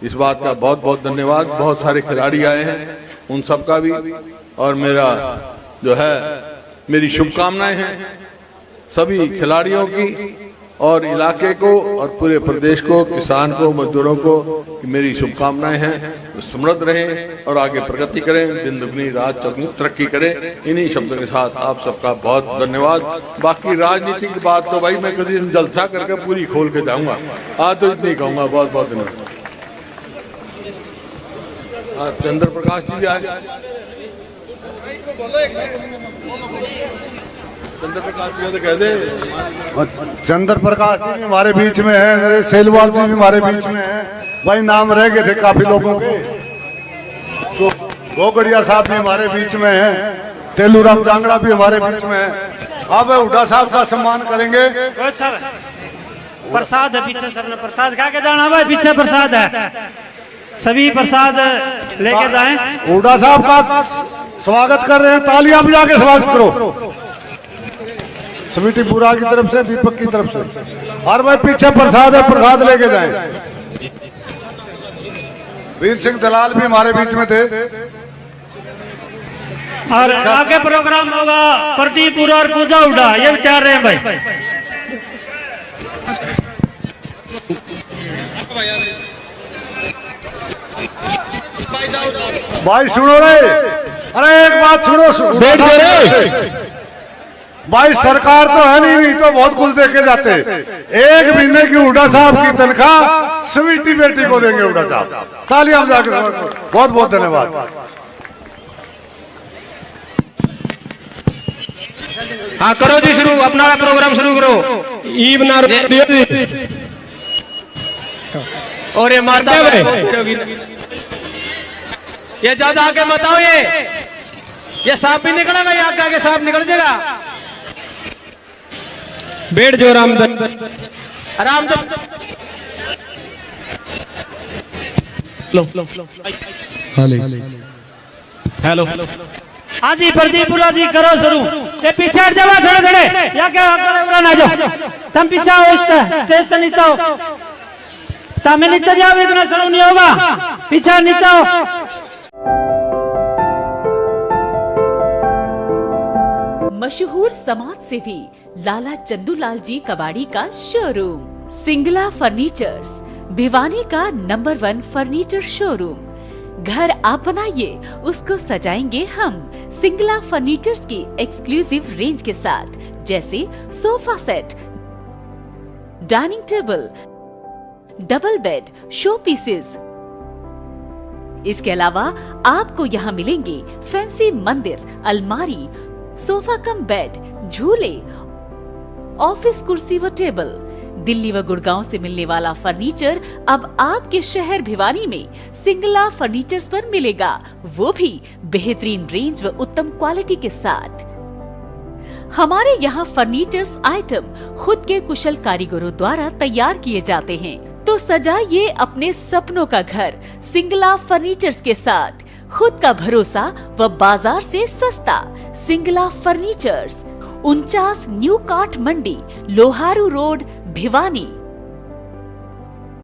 इस बात का बहुत बहुत धन्यवाद। बहुत सारे खिलाड़ी आए हैं, उन सब का भी, और मेरा जो है मेरी शुभकामनाएं हैं सभी खिलाड़ियों की और इलाके को और पूरे प्रदेश को, किसान को, मजदूरों को मेरी शुभकामनाएं हैं। समृद्ध रहें और आगे प्रगति करें, दिन दुगनी रात चौगुनी तरक्की करें। इन्हीं शब्दों के साथ आप सबका बहुत धन्यवाद। बाकी राजनीति की बात तो भाई मैं कभी जलसा करके पूरी खोल के जाऊंगा, आज तो इतनी कहूंगा। बहुत बहुत धन्यवाद। चंद्र प्रकाश जी भी आए। चंद्र प्रकाश जी तो कह दे। चंद्र प्रकाश जी भी हमारे बीच में है, मेरे सेलवाल जी भी हमारे बीच में है। भाई नाम रह गए थे काफी लोगों के, तो गोगड़िया साहब भी हमारे बीच में है, तेलूराम जांगड़ा भी हमारे बीच में है। अब हुड्डा साहब का सम्मान करेंगे। प्रसाद है पीछे, सबने प्रसाद खा के जाना भाई, पीछे प्रसाद है, सभी प्रसाद लेके जाएं। हुड्डा साहब का स्वागत कर रहे हैं, तालियां बजा के स्वागत करो। समिति बुरा की तरफ से, दीपक की तरफ से। और भाई पीछे प्रसाद है, प्रसाद लेके जाएं। वीर सिंह दलाल भी हमारे बीच में थे। और आगे प्रोग्राम होगा प्रदीपुरा और पूजा हुड्डा, ये विचार रहे हैं भाई। भाई सुनो रे, अरे एक बात सुनो, बैठ गए भाई। सरकार तो है नहीं तो बहुत कुछ देके जाते। एक महीने की हुड्डा साहब की तनख्वाह स्वीटी बेटी को देंगे हुड्डा साहब। तालियां बजा के बहुत बहुत धन्यवाद। हाँ करो जी शुरू, अपना प्रोग्राम शुरू करो। ईब ना और ये मारता है, ये ज्यादा आगे मत आओ, ये सांप भी निकलेगा, ये आगे सांप निकल जाएगा। बैठ जो रामदन हेलो। हाँ जी प्रदीपुरा जी करो शुरू। ये पीछे हट जाओ थोड़े थोड़े, या क्या उड़ा ना जाओ, तुम पीछे आओ, स्टेज से नीचे आओ, तुम नीचे जाओ, इतना शुरू नहीं होगा, पीछे नीचे आओ। मशहूर समाज सेवी लाला चंदूलाल जी कबाड़ी का शोरूम सिंगला फर्नीचर्स, भिवानी का नंबर 1 फर्नीचर शोरूम। घर आप बनाइए, उसको सजाएंगे हम। सिंगला फर्नीचर्स की एक्सक्लूसिव रेंज के साथ, जैसे sofa set, dining table, double bed, show pieces. इसके अलावा आपको यहाँ मिलेंगे फैंसी मंदिर, अलमारी, सोफा कम बेड, झूले, ऑफिस कुर्सी व टेबल। दिल्ली व गुड़गांव से मिलने वाला फर्नीचर अब आपके शहर भिवानी में सिंगला फर्नीचर्स पर मिलेगा, वो भी बेहतरीन रेंज व उत्तम क्वालिटी के साथ। हमारे यहाँ फर्नीचर्स आइटम खुद के कुशल कारीगरों द्वारा तैयार किए जाते हैं। तो सजाइए अपने सपनों का घर सिंगला फर्नीचर्स के साथ। खुद का भरोसा व बाजार से सस्ता। सिंगला फर्नीचर्स, 49 न्यू काठ मंडी, लोहारू रोड, भिवानी।